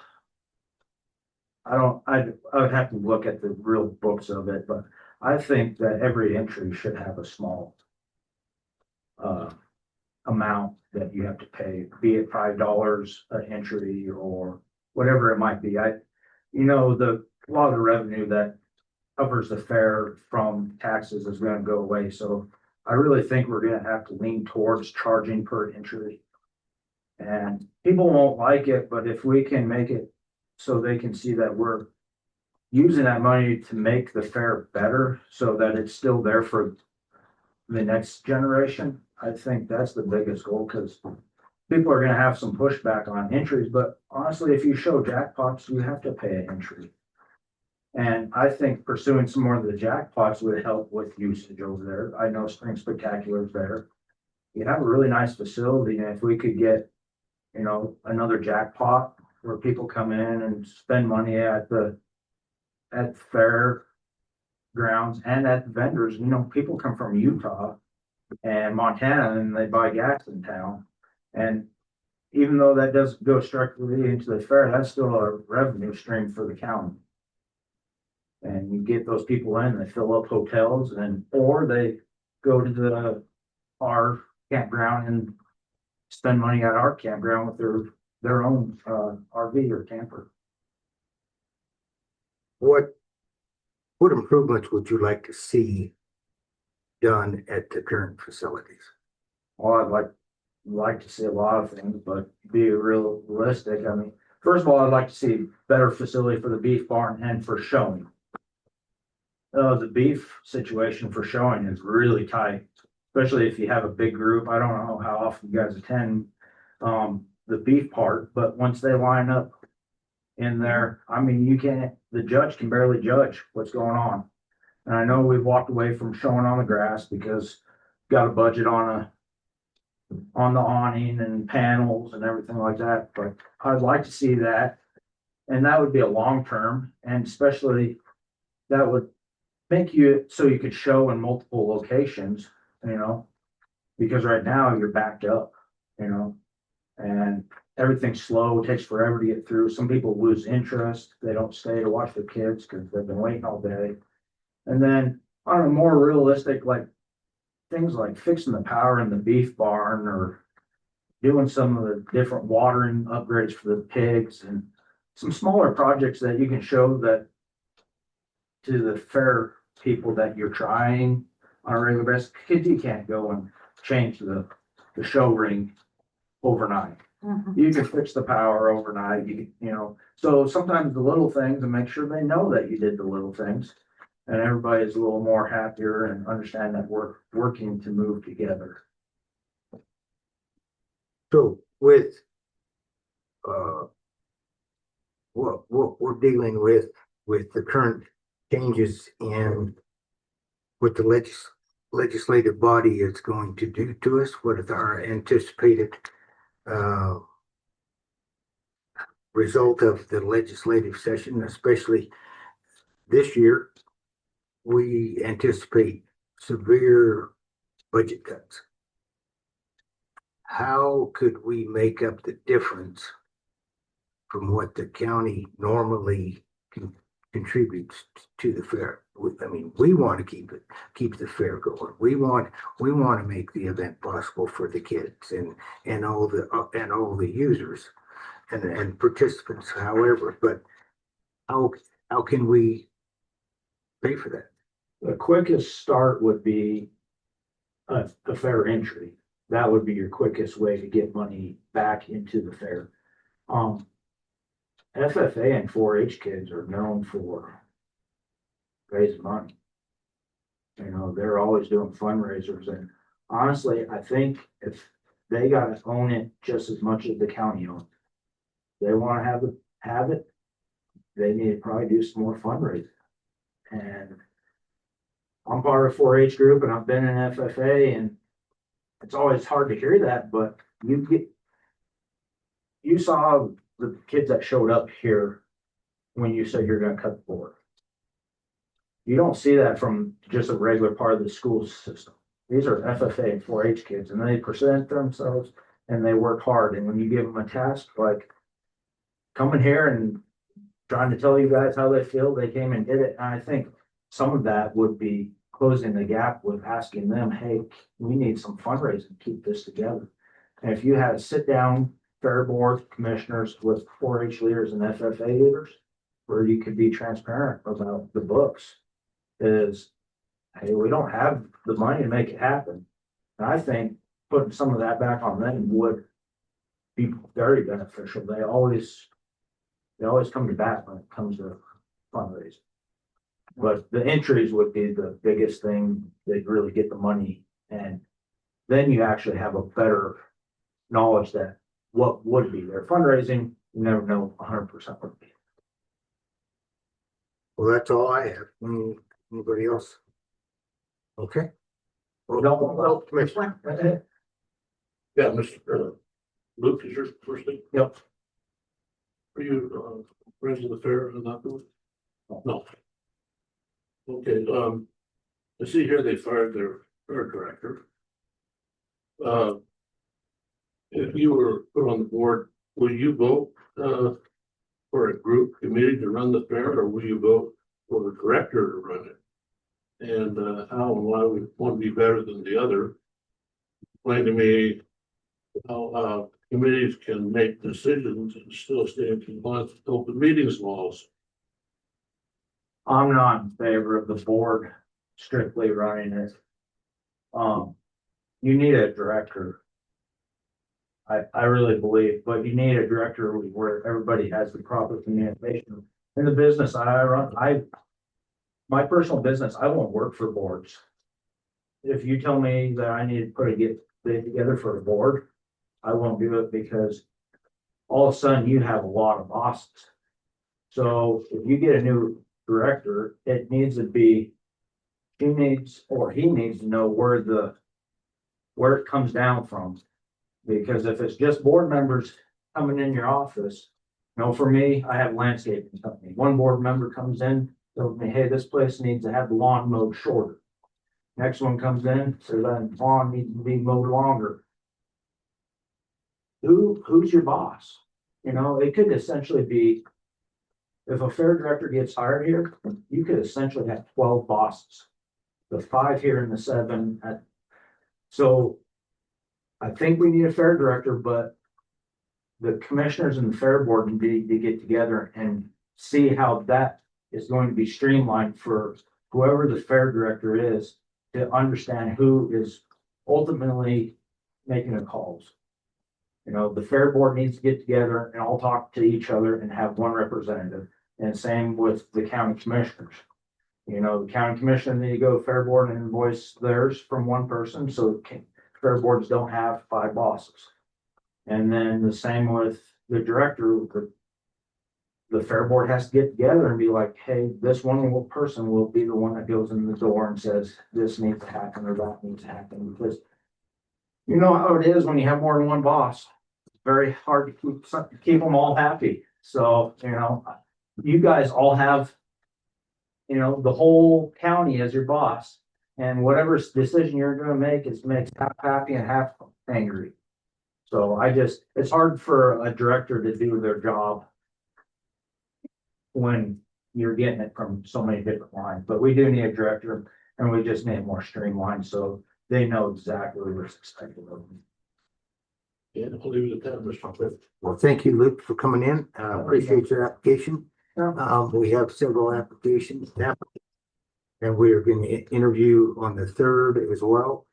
I would have to look at the real books of it, but I think that every entry should have a small amount that you have to pay, be it $5 an entry or whatever it might be. A lot of the revenue that covers the fair from taxes is gonna go away, so I really think we're gonna have to lean towards charging per entry. And people won't like it, but if we can make it so they can see that we're using that money to make the fair better, so that it's still there for the next generation, I think that's the biggest goal, because people are gonna have some pushback on entries, but honestly, if you show jackpots, you have to pay an entry. And I think pursuing some more of the jackpots would help with usage over there. I know Spring Spectacular is there. You have a really nice facility, and if we could get, another jackpot where people come in and spend money at the fair grounds and at the vendors, people come from Utah and Montana and they buy gas in town. And even though that doesn't go strictly into the fair, that's still a revenue stream for the county. And you get those people in, they fill up hotels, or they go to our campground and spend money at our campground with their own RV or camper. What improvements would you like to see done at the current facilities? Well, I'd like to see a lot of things, but be realistic. I mean, first of all, I'd like to see better facility for the beef barn and for showing. The beef situation for showing is really tight, especially if you have a big group. I don't know how often you guys attend the beef part, but once they line up in there, I mean, the judge can barely judge what's going on. And I know we've walked away from showing on the grass because got a budget on the awning and panels and everything like that, but I'd like to see that. And that would be a long term, and especially that would make you so you could show in multiple locations, because right now you're backed up, and everything's slow, it takes forever to get through. Some people lose interest, they don't stay to watch their kids because they've been waiting all day. And then on a more realistic, like things like fixing the power in the beef barn, or doing some of the different watering upgrades for the pigs, and some smaller projects that you can show that to the fair people that you're trying on a regular basis, because you can't go and change the show ring overnight. You can fix the power overnight, so sometimes the little things, and make sure they know that you did the little things. And everybody's a little more happier and understand that we're working to move together. So with what we're dealing with the current changes in what the legislative body is going to do to us, what is our anticipated result of the legislative session, especially this year, we anticipate severe budget cuts. How could we make up the difference from what the county normally contributes to the fair? I mean, we want to keep the fair going. We want to make the event possible for the kids and all the users and participants, however, but how can we pay for that? The quickest start would be a fair entry. That would be your quickest way to get money back into the fair. FFA and 4-H kids are known for raising money. They're always doing fundraisers, and honestly, I think if they gotta own it just as much as the county owns, they want to have it, they need to probably do some more fundraising. And I'm part of a 4-H group, and I've been in FFA, and it's always hard to hear that, but you saw the kids that showed up here when you said you're gonna cut the board. You don't see that from just a regular part of the school system. These are FFA and 4-H kids and they present themselves and they work hard. And when you give them a task, like coming here and trying to tell you guys how they feel, they came and did it. And I think some of that would be closing the gap with asking them, hey, we need some fundraising to keep this together. And if you had a sit down fair board commissioners with 4-H leaders and FFA leaders, where you could be transparent about the books, is, hey, we don't have the money to make it happen. And I think putting some of that back on them would be very beneficial. They always come to bat when it comes to fundraising. But the entries would be the biggest thing. They'd really get the money, and then you actually have a better knowledge that what would be their fundraising. You never know 100% would be. Well, that's all I have. Anybody else? Okay. Well, No. Commissioner. Yeah, Mr. Luke, is your first thing? Yep. Are you, friends of the fair and not doing? No. Okay, I see here they fired their fair director. If you were put on the board, will you vote, for a group committee to run the fair, or will you vote for the director to run it? And, how and why would one be better than the other? Explain to me how, committees can make decisions and still stay in compliance with open meetings laws. I'm not in favor of the board strictly running it. You need a director. I really believe, but you need a director where everybody has the proper communication. In the business I run, my personal business, I won't work for boards. If you tell me that I need to put a get together for a board, I won't do it, because all of a sudden you have a lot of bosses. So if you get a new director, it needs to be, he needs to know where it comes down from. Because if it's just board members coming in your office, for me, I have a landscaping company. One board member comes in, tells me, hey, this place needs to have the lawn mowed shorter. Next one comes in, says that lawn needs to be mowed longer. Who's your boss? It could essentially be, if a fair director gets hired here, you could essentially have 12 bosses. The 5 here and the 7 at, so I think we need a fair director, but the commissioners and the fair board need to get together and see how that is going to be streamlined for whoever the fair director is, to understand who is ultimately making the calls. The fair board needs to get together and all talk to each other and have one representative, and same with the county commissioners. The county commissioner need to go to fair board and voice theirs from one person, so fair boards don't have 5 bosses. And then the same with the director. The fair board has to get together and be like, hey, this one person will be the one that goes in the door and says, this needs to happen or that needs to happen. Because you know how it is when you have more than one boss. It's very hard to keep them all happy. So, you guys all have, the whole county as your boss. And whatever decision you're gonna make makes half happy and half angry. So it's hard for a director to do their job when you're getting it from so many different lines. But we do need a director, and we just need it more streamlined so they know exactly what's expected of them. Yeah, I'll leave it at that, Mr. Cliff. Well, thank you, Luke, for coming in. Appreciate your application. We have several applications now. And we are going to interview on the 3rd as well.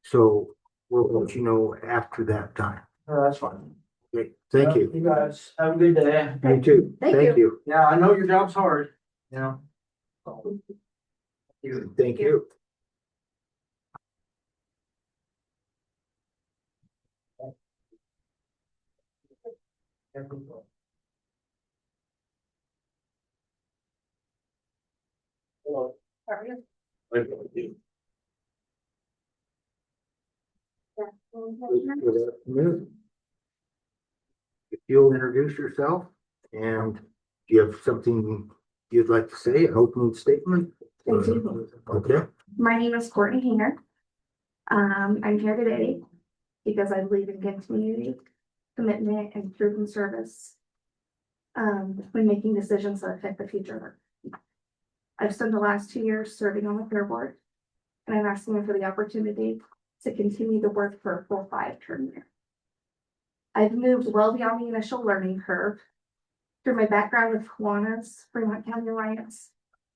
So we'll let you know after that time. That's fine. Okay, thank you. You guys have a good day. You too. Thank Thank you. Yeah, I know your job's hard. Thank you. Good afternoon. If you'll introduce yourself, and do you have something you'd like to say, an opening statement? I do. Okay, My name is Courtney Hanger. I'm here today because I believe in good community, commitment, and proven service. When making decisions that affect the future. I've spent the last 2 years serving on the Fair Board, and I'm asking for the opportunity to continue to work for a full 5-term year. I've moved well beyond the initial learning curve through my background with Kiwanis, Fremont County Alliance,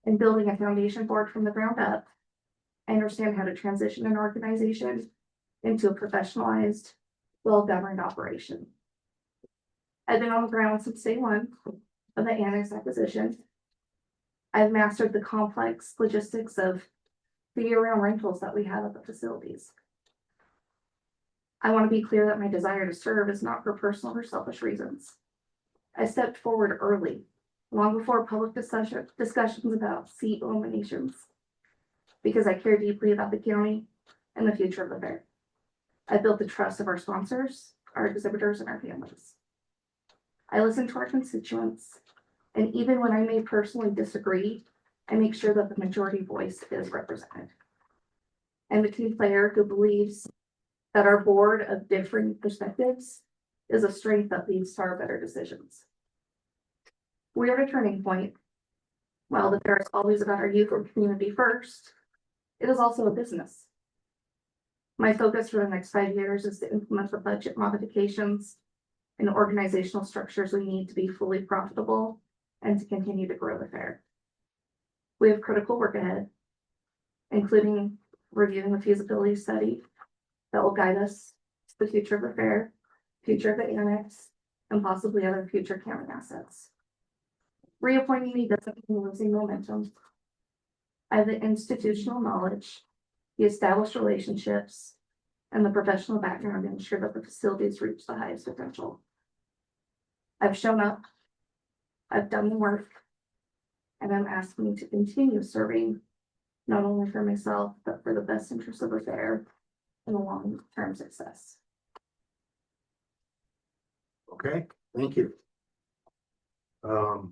and building a foundation board from the ground up. I understand how to transition an organization into a professionalized, well-governed operation. I've been on the ground since day one of the annex acquisition. I've mastered the complex logistics of the year-round rentals that we have at the facilities. I want to be clear that my desire to serve is not for personal or selfish reasons. I stepped forward early, long before public discussions about seat eliminations, because I care deeply about the county and the future of the fair. I built the trust of our sponsors, our exhibitors, and our families. I listen to our constituents, and even when I may personally disagree, I make sure that the majority voice is represented. I'm a team player who believes that our board of differing perspectives is a strength that leads to our better decisions. We are at a turning point. While the fair is always about our youth or community first, it is also a business. My focus for the next 5 years is to implement the budget modifications and organizational structures we need to be fully profitable and to continue to grow the fair. We have critical work ahead, including reviewing the feasibility study that will guide us to the future of the fair, future of the annex, and possibly other future county assets. Reappointing me doesn't mean losing momentum. I have the institutional knowledge, the established relationships, and the professional background to ensure that the facilities reach the highest potential. I've shown up, I've done the work, and I'm asking to continue serving not only for myself, but for the best interest of the fair and the long-term success. Okay, thank you.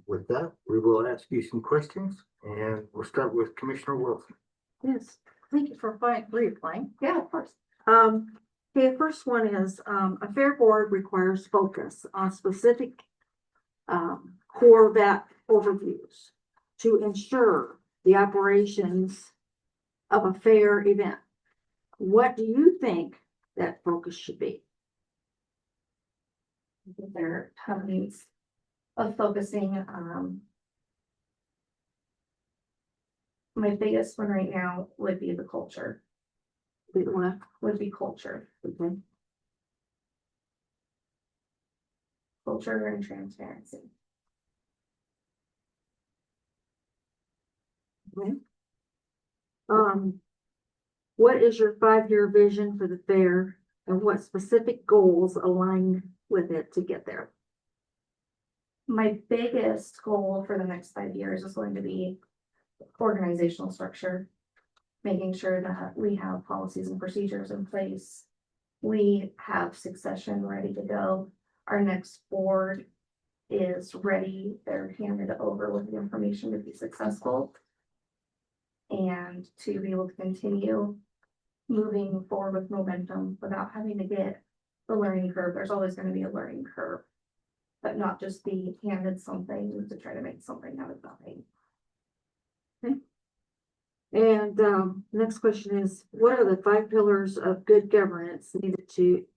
With that, we will ask you some questions, and we'll start with Commissioner Wilson. Yes, thank you for replying. Yeah, of course. Okay, the first one is, a fair board requires focus on specific core VAT overviews to ensure the operations of a fair event. What do you think that focus should be? There are tons of focusing. My biggest one right now would be the culture, would be culture. Okay. Culture and transparency. What is your 5-year vision for the fair, and what specific goals align with it to get there? My biggest goal for the next 5 years is going to be organizational structure, making sure that we have policies and procedures in place. We have succession ready to go. Our next board is ready. They're handed over with the information to be successful and to be able to continue moving forward with momentum without having to get the learning curve. There's always going to be a learning curve, but not just be handed something to try to make something out of nothing. And next question is, what are the 5 pillars of good governance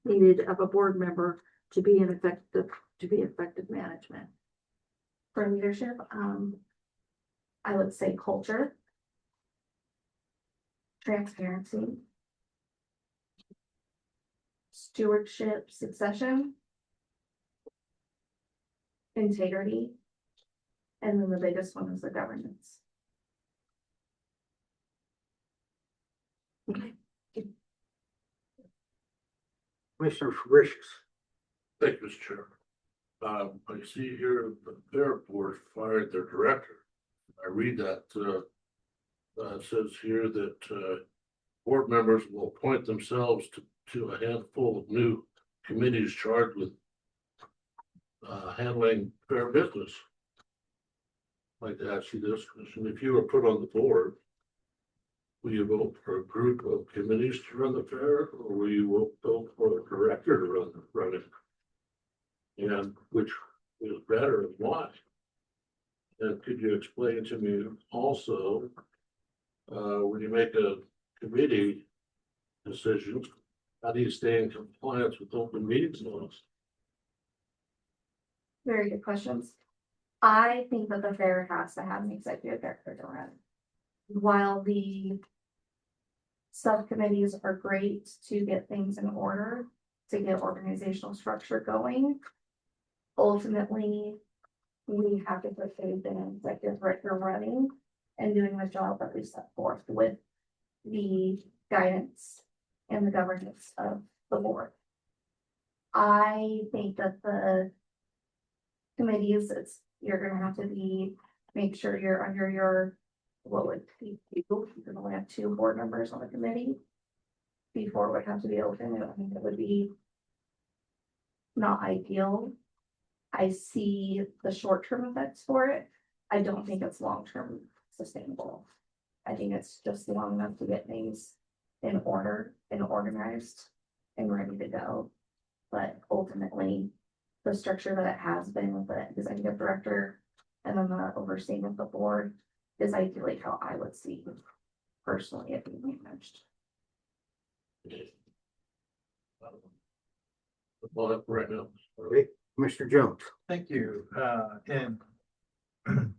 needed of a board member to be effective management? For leadership, I would say culture, transparency, stewardship, succession, integrity, and then the biggest one is the governance. Commissioner Fabricius. Thank you, Mr. Chair. I see here the fair board fired their director. I read that, it says here that, board members will appoint themselves to a handful of new committees charged with handling fair business. I'd like to ask you this question: if you were put on the board, will you vote for a group of committees to run the fair, or will you vote for a director to run it? And which is better and why? And could you explain to me also, when you make a committee decision, how do you stay in compliance with open meetings laws? Very good questions. I think that the fair has to have an executive director to run. While the subcommittees are great to get things in order, to get organizational structure going, ultimately, we have to put faith in an executive director running and doing the job that we set forth with the guidance and the governance of the board. I think that the committees, you're gonna have to make sure you're under your, what would be, you can only have 2 board members on the committee. Before it would have to be open, I think it would be not ideal. I see the short-term effects for it. I don't think it's long-term sustainable. I think it's just long enough to get things in order and organized and ready to go. But ultimately, the structure that it has been with the executive director and then the overseeing of the board is ideally how I would see personally it being managed. Well, right now. Okay, Mr. Jones. Thank you, and I'm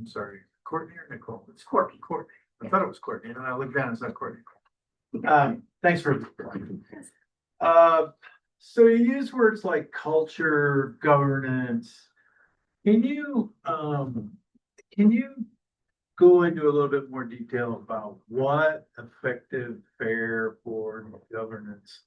sorry, Courtney or Nicole? It's Courtney. Courtney. I thought it was Courtney, and I looked down and saw Courtney. Thanks for. So you use words like culture, governance. Can you go into a little bit more detail about what effective fair board governance?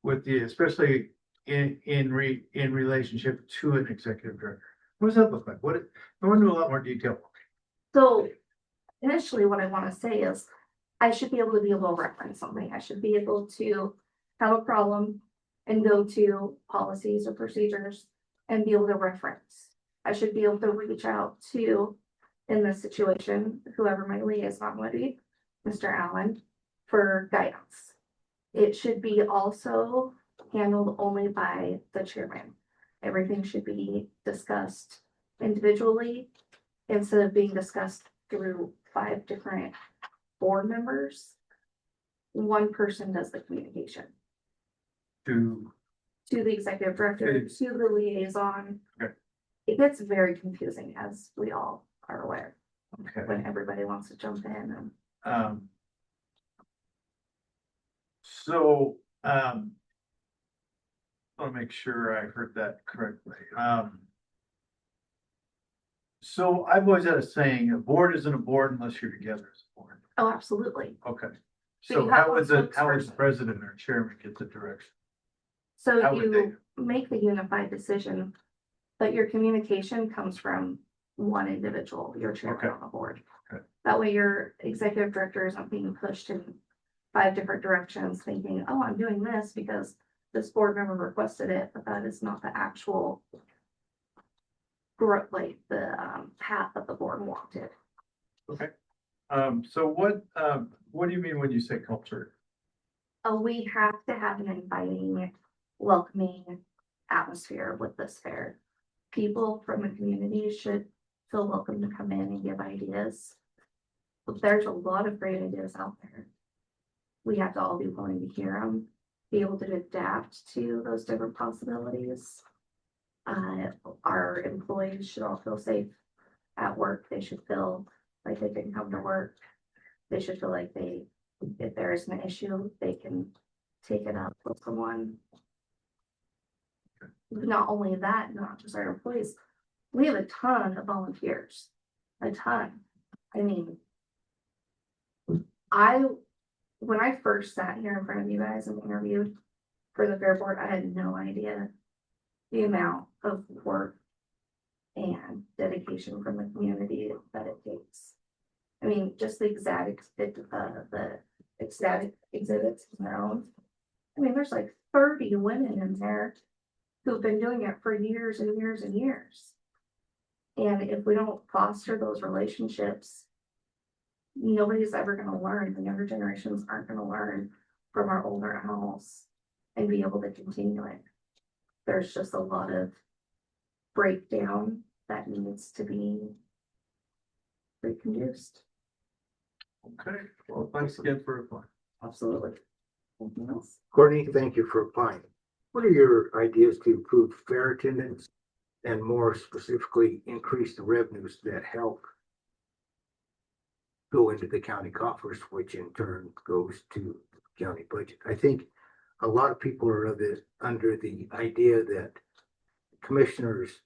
With the, especially in relationship to an executive director, what does that look like? I want to know a lot more detail. So initially what I want to say is I should be able to reference something. I should be able to have a problem and go to policies or procedures and be able to reference. I should be able to reach out to, in this situation, whoever my liaison would be, Mr. Allen, for guidance. It should be also handled only by the chairman. Everything should be discussed individually instead of being discussed through 5 different board members. One person does the communication To to the executive director, to the liaison. Okay. It gets very confusing, as we all are aware, okay. when everybody wants to jump in and. So, I want to make sure I heard that correctly. So I've always had a saying, a board isn't a board unless you're together as a board. Oh, absolutely. Okay. So So you have how a would the spokesperson. president or chairman get the direction? So How would you make the unified decision, but your communication comes from one individual, your chairman Okay. on the board. Okay. That way your executive director isn't being pushed in 5 different directions thinking, oh, I'm doing this because this board member requested it, but that is not the actual like the path that the board wanted. Okay. So what do you mean when you say culture? We have to have an inviting, welcoming atmosphere with this fair. People from the community should feel welcome to come in and give ideas. But there's a lot of great ideas out there. We have to all be willing to hear them, be able to adapt to those different possibilities. Our employees should all feel safe at work. They should feel like they can come to work. They should feel like if there is an issue, they can take it up with someone. Not only that, not just our employees, we have a ton of volunteers, a ton. I mean, when I first sat here in front of you guys and interviewed for the fair board, I had no idea the amount of work and dedication from the community that it takes. I mean, just the ecstatic exhibits on their own. I mean, there's like 30 women in there who've been doing it for years and years and years. And if we don't foster those relationships nobody's ever gonna learn, the younger generations aren't gonna learn from our older animals and be able to continue it. There's just a lot of breakdown that needs to be reconduced. Okay, well, thanks again for replying. Absolutely. Anything else? Courtney, thank you for applying. What are your ideas to improve fair attendance and more specifically, increase the revenues that help go into the county coffers, which in turn goes to the county budget? I think a lot of people are under the idea that commissioners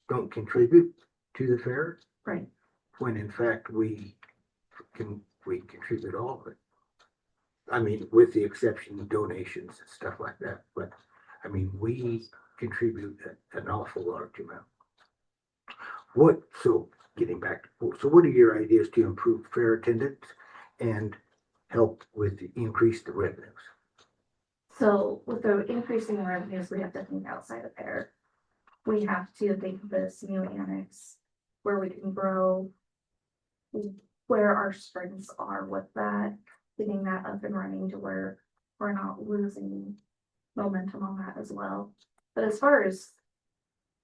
don't contribute to the fair, Right. when in fact we contribute all of it. I mean, with the exception of donations and stuff like that, but I mean, we contribute an awful large amount. So getting back to, so what are your ideas to improve fair attendance and help with the increase the revenues? So with the increasing revenues, we have to think outside of there. We have to think of this new annex where we can grow, where our strengths are with that, getting that up and running to where we're not losing momentum on that as well. But as far as,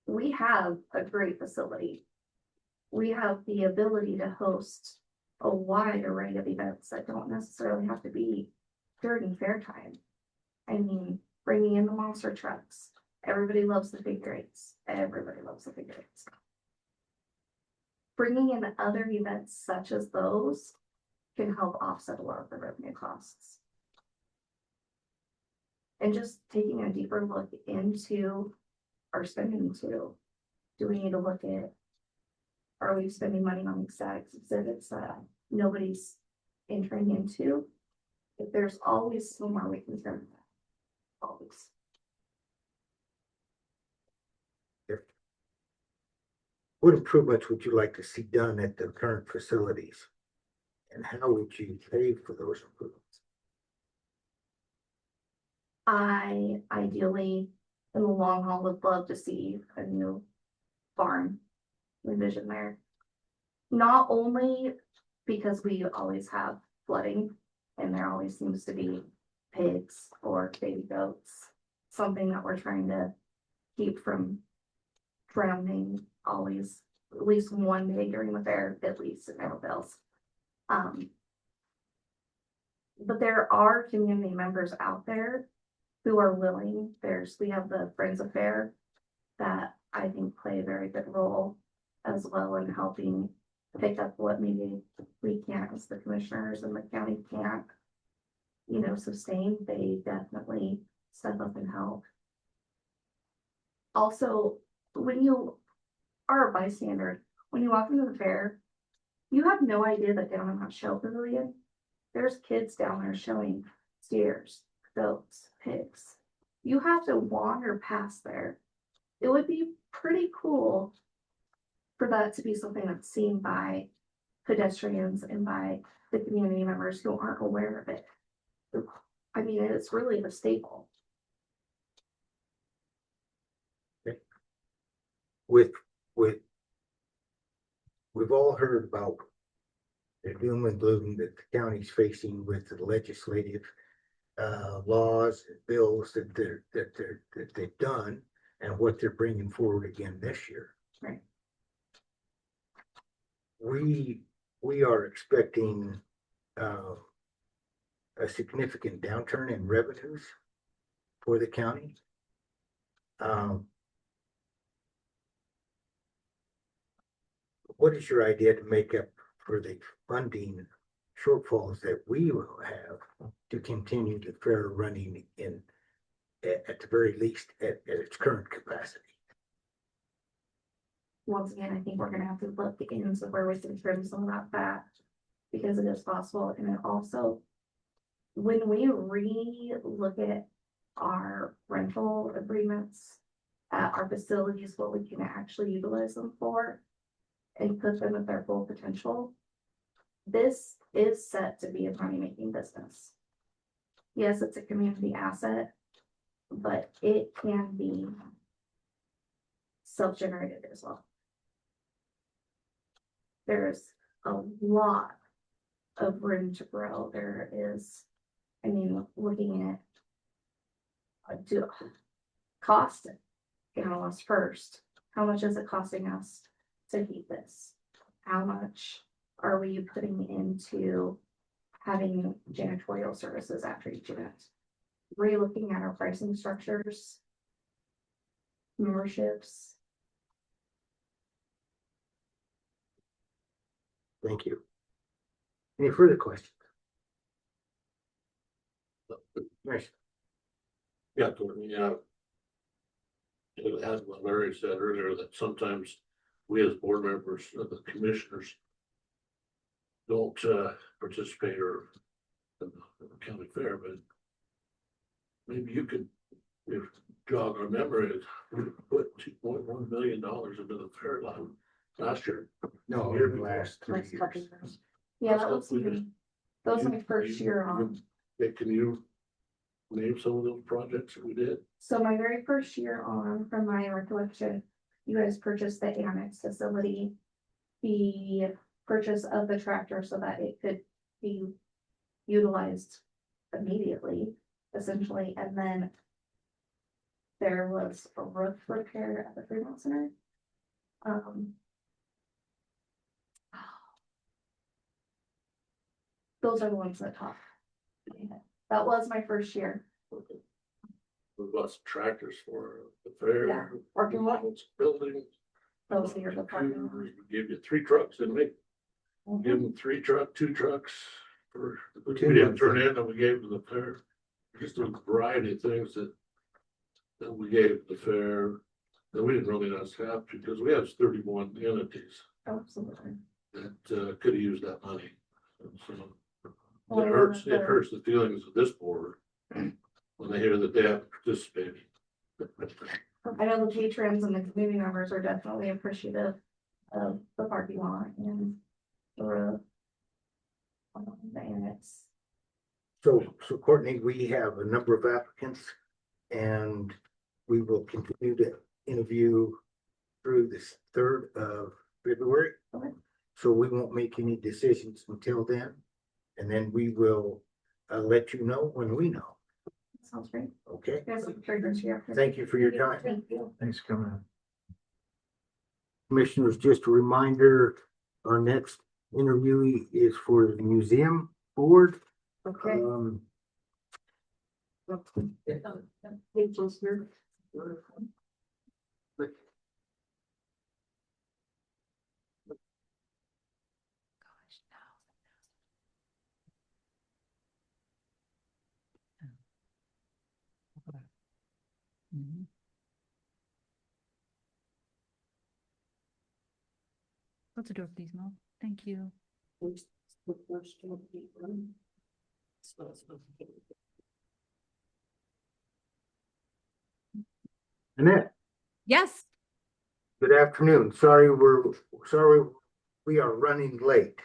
we have a great facility. We have the ability to host a wide array of events that don't necessarily have to be during fair time. I mean, bringing in the monster trucks. Everybody loves the figure eights. Everybody loves the figure eights. Bringing in other events such as those can help offset a lot of the revenue costs. And just taking a deeper look into our spending too. Do we need to look at, are we spending money on exotic exhibits that nobody's entering into? If there's always somewhere we can spend that. Always. What improvements would you like to see done at the current facilities? And how would you pay for those improvements? I ideally, in the long haul, would love to see a new farm revision there. Not only because we always have flooding and there always seems to be pigs or baby goats, something that we're trying to keep from drowning always, at least one day during the fair, at least in Arrowbills. But there are community members out there who are willing. We have the Friends of Fair that I think play a very good role as well in helping pick up what maybe we can't as the commissioners and the county can't, sustain. They definitely step up and help. Also, when you are a bystander, when you walk into the fair, you have no idea that down in that show pavilion, there's kids down there showing steers, goats, pigs. You have to wander past there. It would be pretty cool for that to be something that's seen by pedestrians and by the community members who aren't aware of it. I mean, it's really the staple. We've all heard about the doom and gloom that the county's facing with the legislative laws and bills that they've done and what they're bringing forward again this year. Right. We are expecting a significant downturn in revenues for the county. What is your idea to make up for the funding shortfalls that we will have to continue the fair running at the very least at its current capacity? Once again, I think we're gonna have to look into where we can trim some of that back because it is possible. And it also, when we look at our rental agreements at our facilities, what we can actually utilize them for and put them at their full potential, this is set to be a money-making business. Yes, it's a community asset, but it can be self-generated as well. There's a lot of room to grow. There is, I mean, looking at do cost, you know, us first. How much is it costing us to keep this? How much are we putting into having janitorial services after each event? Re-looking at our pricing structures, memberships. Thank you. Any further questions? Commissioner? Yeah, Courtney, yeah. As what Larry said earlier, that sometimes we as board members, the commissioners, don't participate or in the county fair, but maybe you could, if jog our memory, we put $2.1 million into the fair last year. No, in the last 3 Last couple years. years. Yeah, that was me. That was my first year on. Can you name some of those projects that we did? So my very first year on, from my recollection, you guys purchased the annex facility. The purchase of the tractor so that it could be utilized immediately, essentially, and then there was a roof repair at the Fremont Center. Those are the ones that top. That was my first year. We bought some tractors for the fair. Yeah, parking lot. Buildings. That was the year the parking lot. We gave you 3 trucks, didn't we? Give them 2 trucks for, we didn't turn in, and we gave them the fair. Just a variety of things that we gave the fair, that we didn't really not have to, because we have 31 entities Absolutely. that could have used that money. And so Well, it hurts the feelings of this board when they hear that they have participated. I know the patrons and the community members are definitely appreciative of the parking lot and the roof. The annex. So Courtney, we have a number of applicants and we will continue to interview through this 3rd of February. Okay. So we won't make any decisions until then. And then we will let you know when we know. Sounds great. Okay? You guys look very good here. Thank you for your time. Thank you. Thanks for coming in. Commissioners, just a reminder, our next interviewee is for the museum board. Okay. Close the door, please, Mo. Thank you. Annette, Yes, good afternoon. Sorry, we are running late.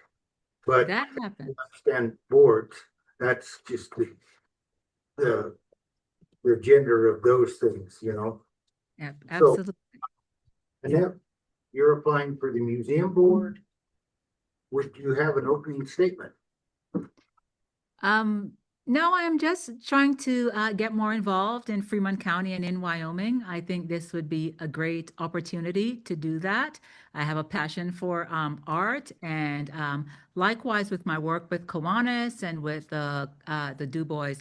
But that happened. understand boards, that's just the gender of those things, you know? Absolutely. Annette, you're applying for the museum board. Would you have an opening statement? No, I'm just trying to get more involved in Fremont County and in Wyoming. I think this would be a great opportunity to do that. I have a passion for art, and likewise with my work with Kiwanis and with the Du Bois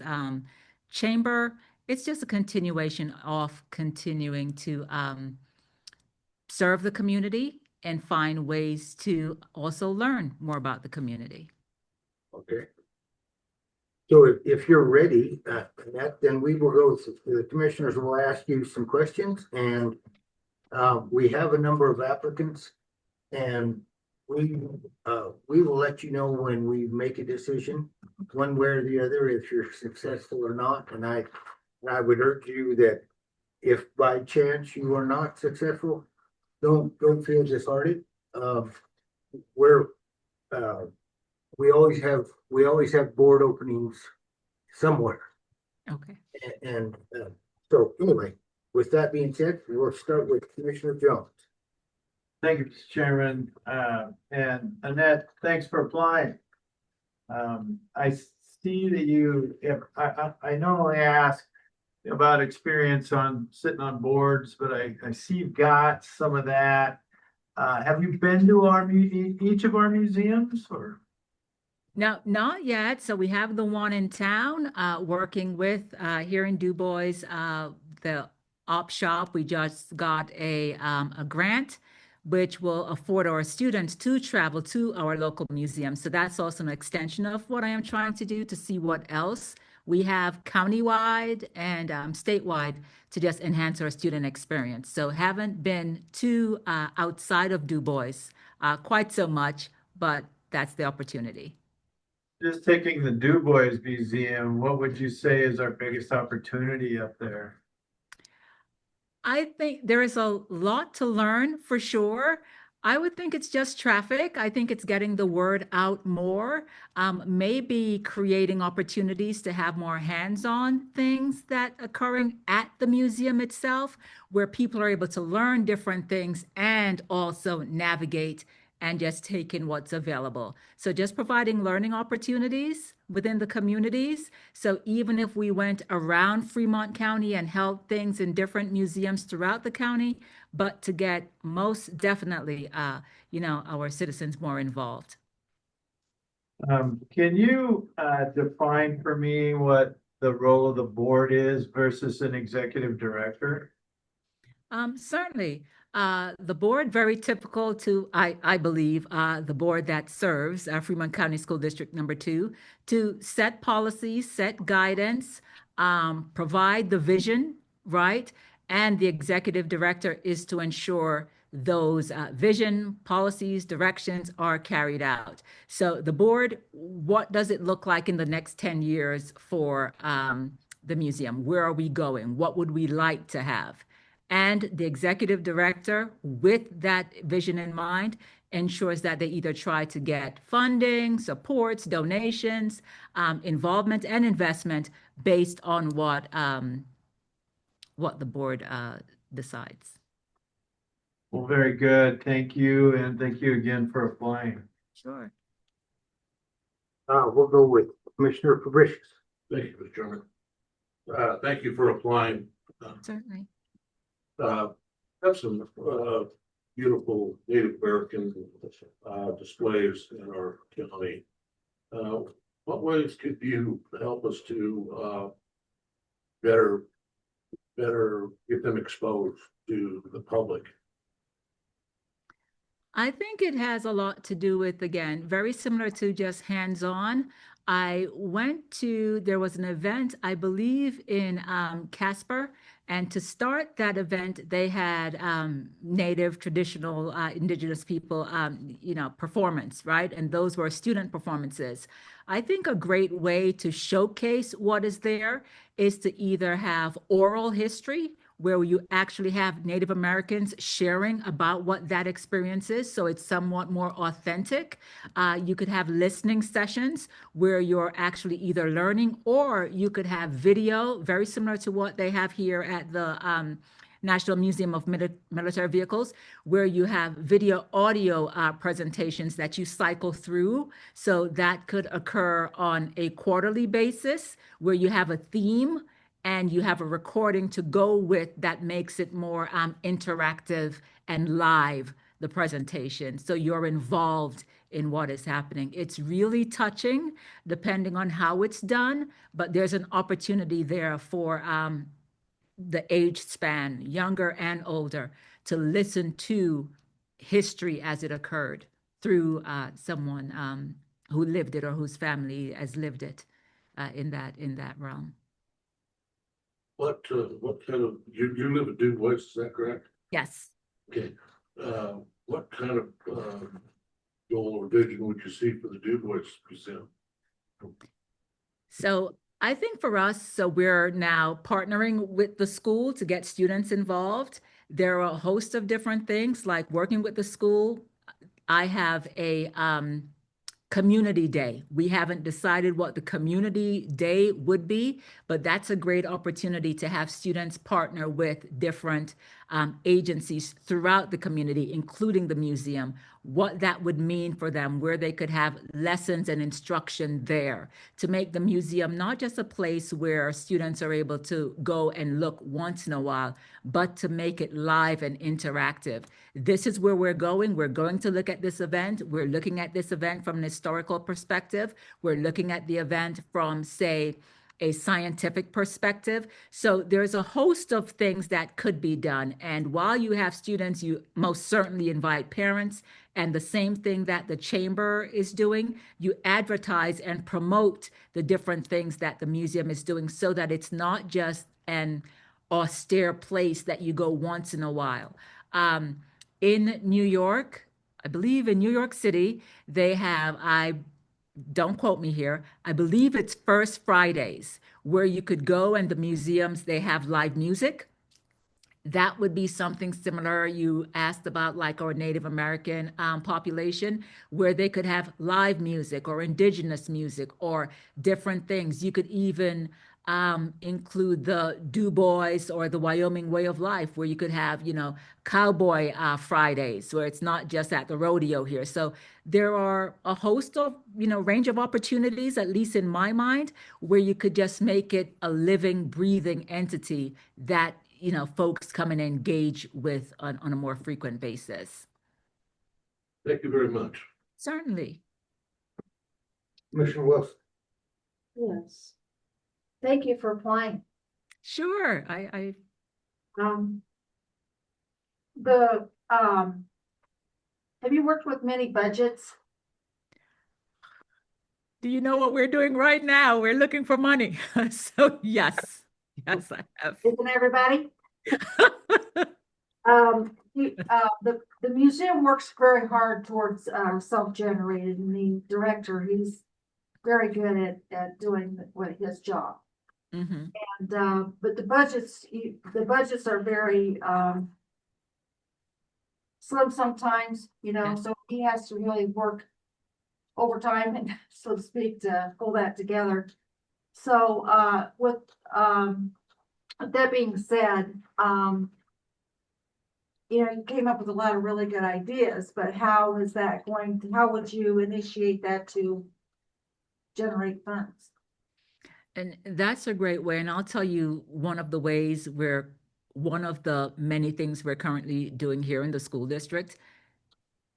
Chamber. It's just a continuation of continuing to serve the community and find ways to also learn more about the community. Okay. So if you're ready, Annette, then we will go, the commissioners will ask you some questions, and we have a number of applicants, and we will let you know when we make a decision, one way or the other, if you're successful or not. And I would urge you that if by chance you are not successful, don't feel disheartened. We always have board openings somewhere. Okay. And so anyway, with that being said, we'll start with Commissioner Jones. Thank you, Mr. Chairman. And Annette, thanks for applying. I see that I normally ask about experience on sitting on boards, but I see you've got some of that. Have you been to each of our museums or? No, not yet. So we have the one in town, working with, here in Du Bois, the op shop. We just got a grant which will afford our students to travel to our local museum. So that's also an extension of what I am trying to do to see what else we have countywide and statewide to just enhance our student experience. So haven't been to outside of Du Bois quite so much, but that's the opportunity. Just taking the Du Bois Museum, what would you say is our biggest opportunity up there? I think there is a lot to learn for sure. I would think it's just traffic. I think it's getting the word out more, maybe creating opportunities to have more hands-on things that occurring at the museum itself, where people are able to learn different things and also navigate and just take in what's available. So just providing learning opportunities within the communities. So even if we went around Fremont County and held things in different museums throughout the county, but to get most definitely, our citizens more involved. Can you define for me what the role of the board is versus an executive director? Certainly. The board, very typical to, I believe, the board that serves Fremont County School District number 2, to set policies, set guidance, provide the vision, right? And the executive director is to ensure those vision, policies, directions are carried out. So the board, what does it look like in the next 10 years for the museum? Where are we going? What would we like to have? And the executive director, with that vision in mind, ensures that they either try to get funding, supports, donations, involvement, and investment based on what the board decides. Well, very good. Thank you. And thank you again for applying. Sure. We'll go with Commissioner Fabricius. Thank you, Mr. Chairman. Thank you for applying. Certainly. Have some beautiful Native American displays in our county. What ways could you help us to better get them exposed to the public? I think it has a lot to do with, again, very similar to just hands-on. There was an event, I believe, in Casper, and to start that event, they had Native, traditional, Indigenous people, performance, right? And those were student performances. I think a great way to showcase what is there is to either have oral history, where you actually have Native Americans sharing about what that experience is, so it's somewhat more authentic. You could have listening sessions where you're actually either learning, or you could have video, very similar to what they have here at the National Museum of Military Vehicles, where you have video audio presentations that you cycle through. So that could occur on a quarterly basis, where you have a theme and you have a recording to go with that makes it more interactive and live, the presentation. So you're involved in what is happening. It's really touching, depending on how it's done, but there's an opportunity there for the age span, younger and older, to listen to history as it occurred through someone who lived it or whose family has lived it in that realm. What kind of, you live in Du Bois, is that correct? Yes. Okay. What kind of goal or vision would you see for the Du Bois Museum? So I think for us, so we're now partnering with the school to get students involved. There are a host of different things, like working with the school. I have a community day. We haven't decided what the community day would be, but that's a great opportunity to have students partner with different agencies throughout the community, including the museum, what that would mean for them, where they could have lessons and instruction there to make the museum not just a place where students are able to go and look once in a while, but to make it live and interactive. This is where we're going. We're going to look at this event. We're looking at this event from an historical perspective. We're looking at the event from, say, a scientific perspective. So there's a host of things that could be done. And while you have students, you most certainly invite parents. And the same thing that the chamber is doing, you advertise and promote the different things that the museum is doing so that it's not just an austere place that you go once in a while. In New York, I believe in New York City, they have, don't quote me here, I believe it's First Fridays, where you could go and the museums, they have live music. That would be something similar. You asked about like our Native American population, where they could have live music or indigenous music or different things. You could even include the Du Bois or the Wyoming way of life, where you could have, cowboy Fridays, where it's not just at the rodeo here. So there are a host of, range of opportunities, at least in my mind, where you could just make it a living, breathing entity that folks come and engage with on a more frequent basis. Thank you very much. Certainly. Commissioner Wilson. Yes. Thank you for applying. Sure. Have you worked with many budgets? Do you know what we're doing right now? We're looking for money. So yes, I have. Isn't everybody? The museum works very hard towards self-generated, and the director, he's very good at doing his job. Mhm. And but the budgets are very slim sometimes, Yes. so he has to really work overtime, and so to speak, to pull that together. So with that being said, you came up with a lot of really good ideas, but how would you initiate that to generate funds? And that's a great way. And I'll tell you one of the ways one of the many things we're currently doing here in the school district.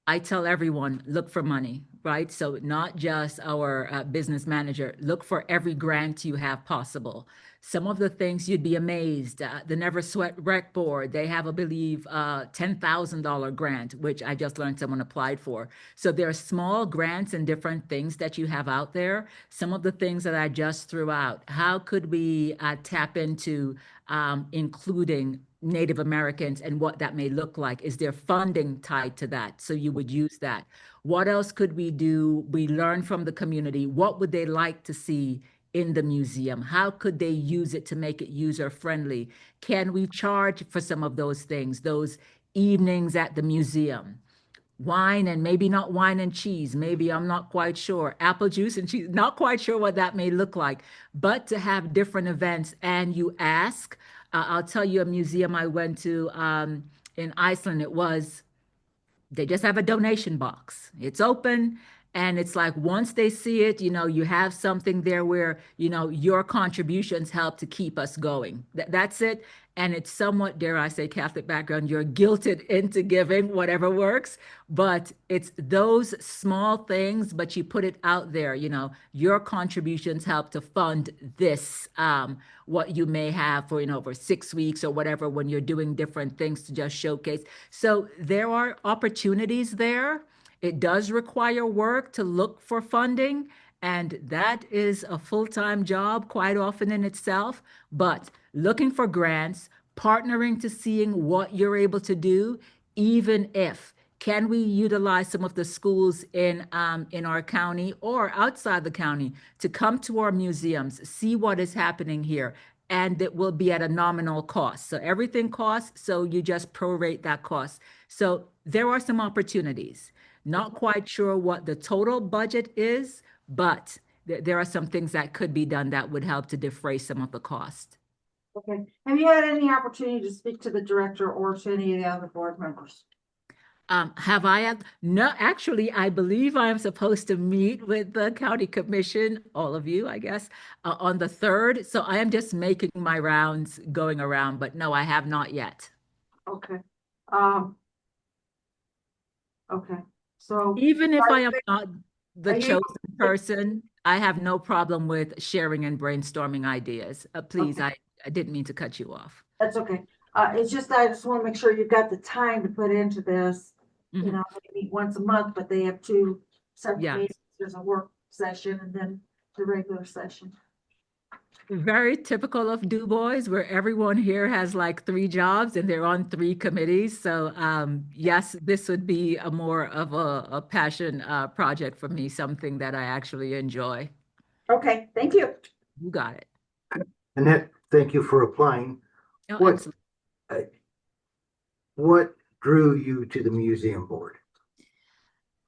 I tell everyone, look for money, right? So not just our business manager, look for every grant you have possible. Some of the things you'd be amazed. The Never Sweat Rec Board, they have, I believe, $10,000 grant, which I just learned someone applied for. So there are small grants and different things that you have out there. Some of the things that I just threw out, how could we tap into including Native Americans and what that may look like? Is there funding tied to that? So you would use that. What else could we do? We learn from the community. What would they like to see in the museum? How could they use it to make it user friendly? Can we charge for some of those things, those evenings at the museum? Wine and maybe not wine and cheese. Maybe I'm not quite sure. Apple juice and cheese, not quite sure what that may look like. But to have different events and you ask, I'll tell you a museum I went to in Iceland. They just have a donation box. It's open. And it's like, once they see it, you have something there where, your contributions help to keep us going. That's it. And it's somewhat, dare I say, Catholic background, you're guilted into giving whatever works, but it's those small things, but you put it out there, your contributions help to fund this, what you may have for, over 6 weeks or whatever, when you're doing different things to just showcase. So there are opportunities there. It does require work to look for funding, and that is a full-time job quite often in itself. But looking for grants, partnering to seeing what you're able to do, even if, can we utilize some of the schools in our county or outside the county to come to our museums, see what is happening here, and it will be at a nominal cost. So everything costs, so you just prorate that cost. So there are some opportunities. Not quite sure what the total budget is, but there are some things that could be done that would help to defray some of the cost. Okay, have you had any opportunity to speak to the director or to any of the other board members? Have I? No, actually, I believe I am supposed to meet with the county commission, all of you, I guess, on the 3rd. So I am just making my rounds going around, but no, I have not yet. Okay. Okay, so. Even if I am not the Are you- chosen person, I have no problem with sharing and brainstorming ideas. Please, Okay. I didn't mean to cut you off. That's okay. It's just, I just want to make sure you've got the time to put into this. You Mhm. know, they meet once a month, but they have two separate Yeah. meetings. There's a work session and then the regular session. Very typical of Du Bois, where everyone here has like 3 jobs and they're on 3 committees. So yes, this would be a more of a passion project for me, something that I actually enjoy. Okay, thank you. You got it. Annette, thank you for applying. Oh, What- absolutely. What drew you to the museum board?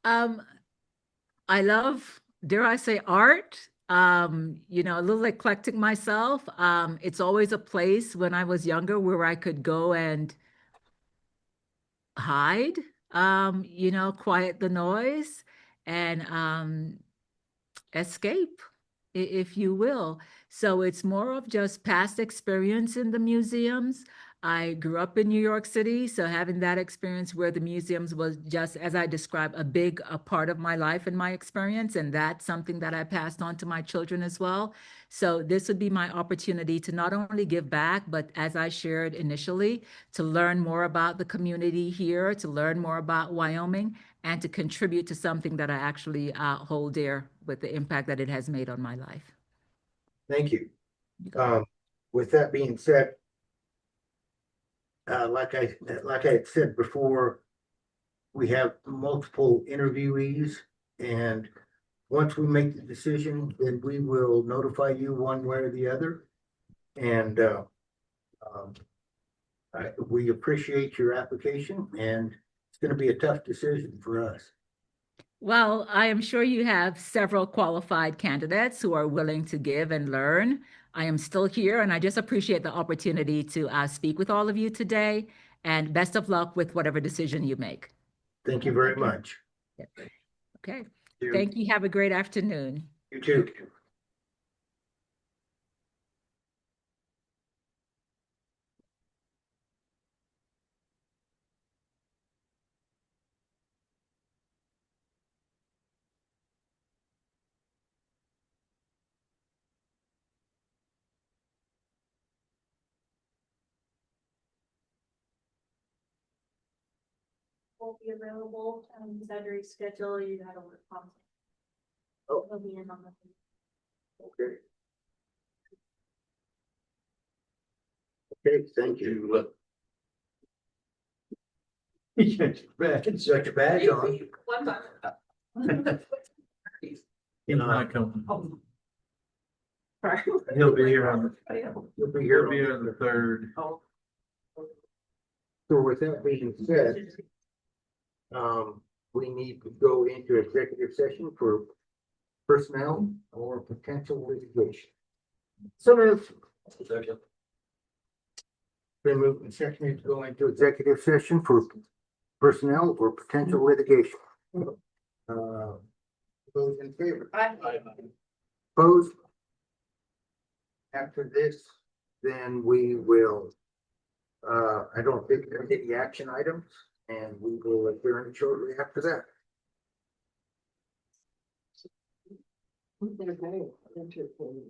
I love, dare I say, art. A little eclectic myself. It's always a place when I was younger where I could go and hide, quiet the noise and escape, if you will. So it's more of just past experience in the museums. I grew up in New York City, so having that experience where the museums was just, as I described, a part of my life and my experience, and that's something that I passed on to my children as well. So this would be my opportunity to not only give back, but as I shared initially, to learn more about the community here, to learn more about Wyoming, and to contribute to something that I actually hold dear with the impact that it has made on my life. Thank you. You got it. With that being said, like I had said before, we have multiple interviewees, and once we make the decision, then we will notify you one way or the other. And we appreciate your application, and it's going to be a tough decision for us. Well, I am sure you have several qualified candidates who are willing to give and learn. I am still here, and I just appreciate the opportunity to speak with all of you today. And best of luck with whatever decision you make. Thank you very much. Okay. Thank you. Have a great afternoon. You too. Won't be available, Saturday schedule, you gotta work on. Oh. He'll be in on the. Okay. Okay, thank you. You let You got your badge on. One time. He's not coming. Sorry. He'll be here on, You'll be he'll be here. here on the 3rd. So with that being said, we need to go into executive session for personnel or potential litigation. So moved. Been moved and seconded to go into executive session for personnel or potential litigation. Those in favor? Opposed? After this, then we will, I don't think there's any action items, and we will adjourn shortly after that. They're very interesting.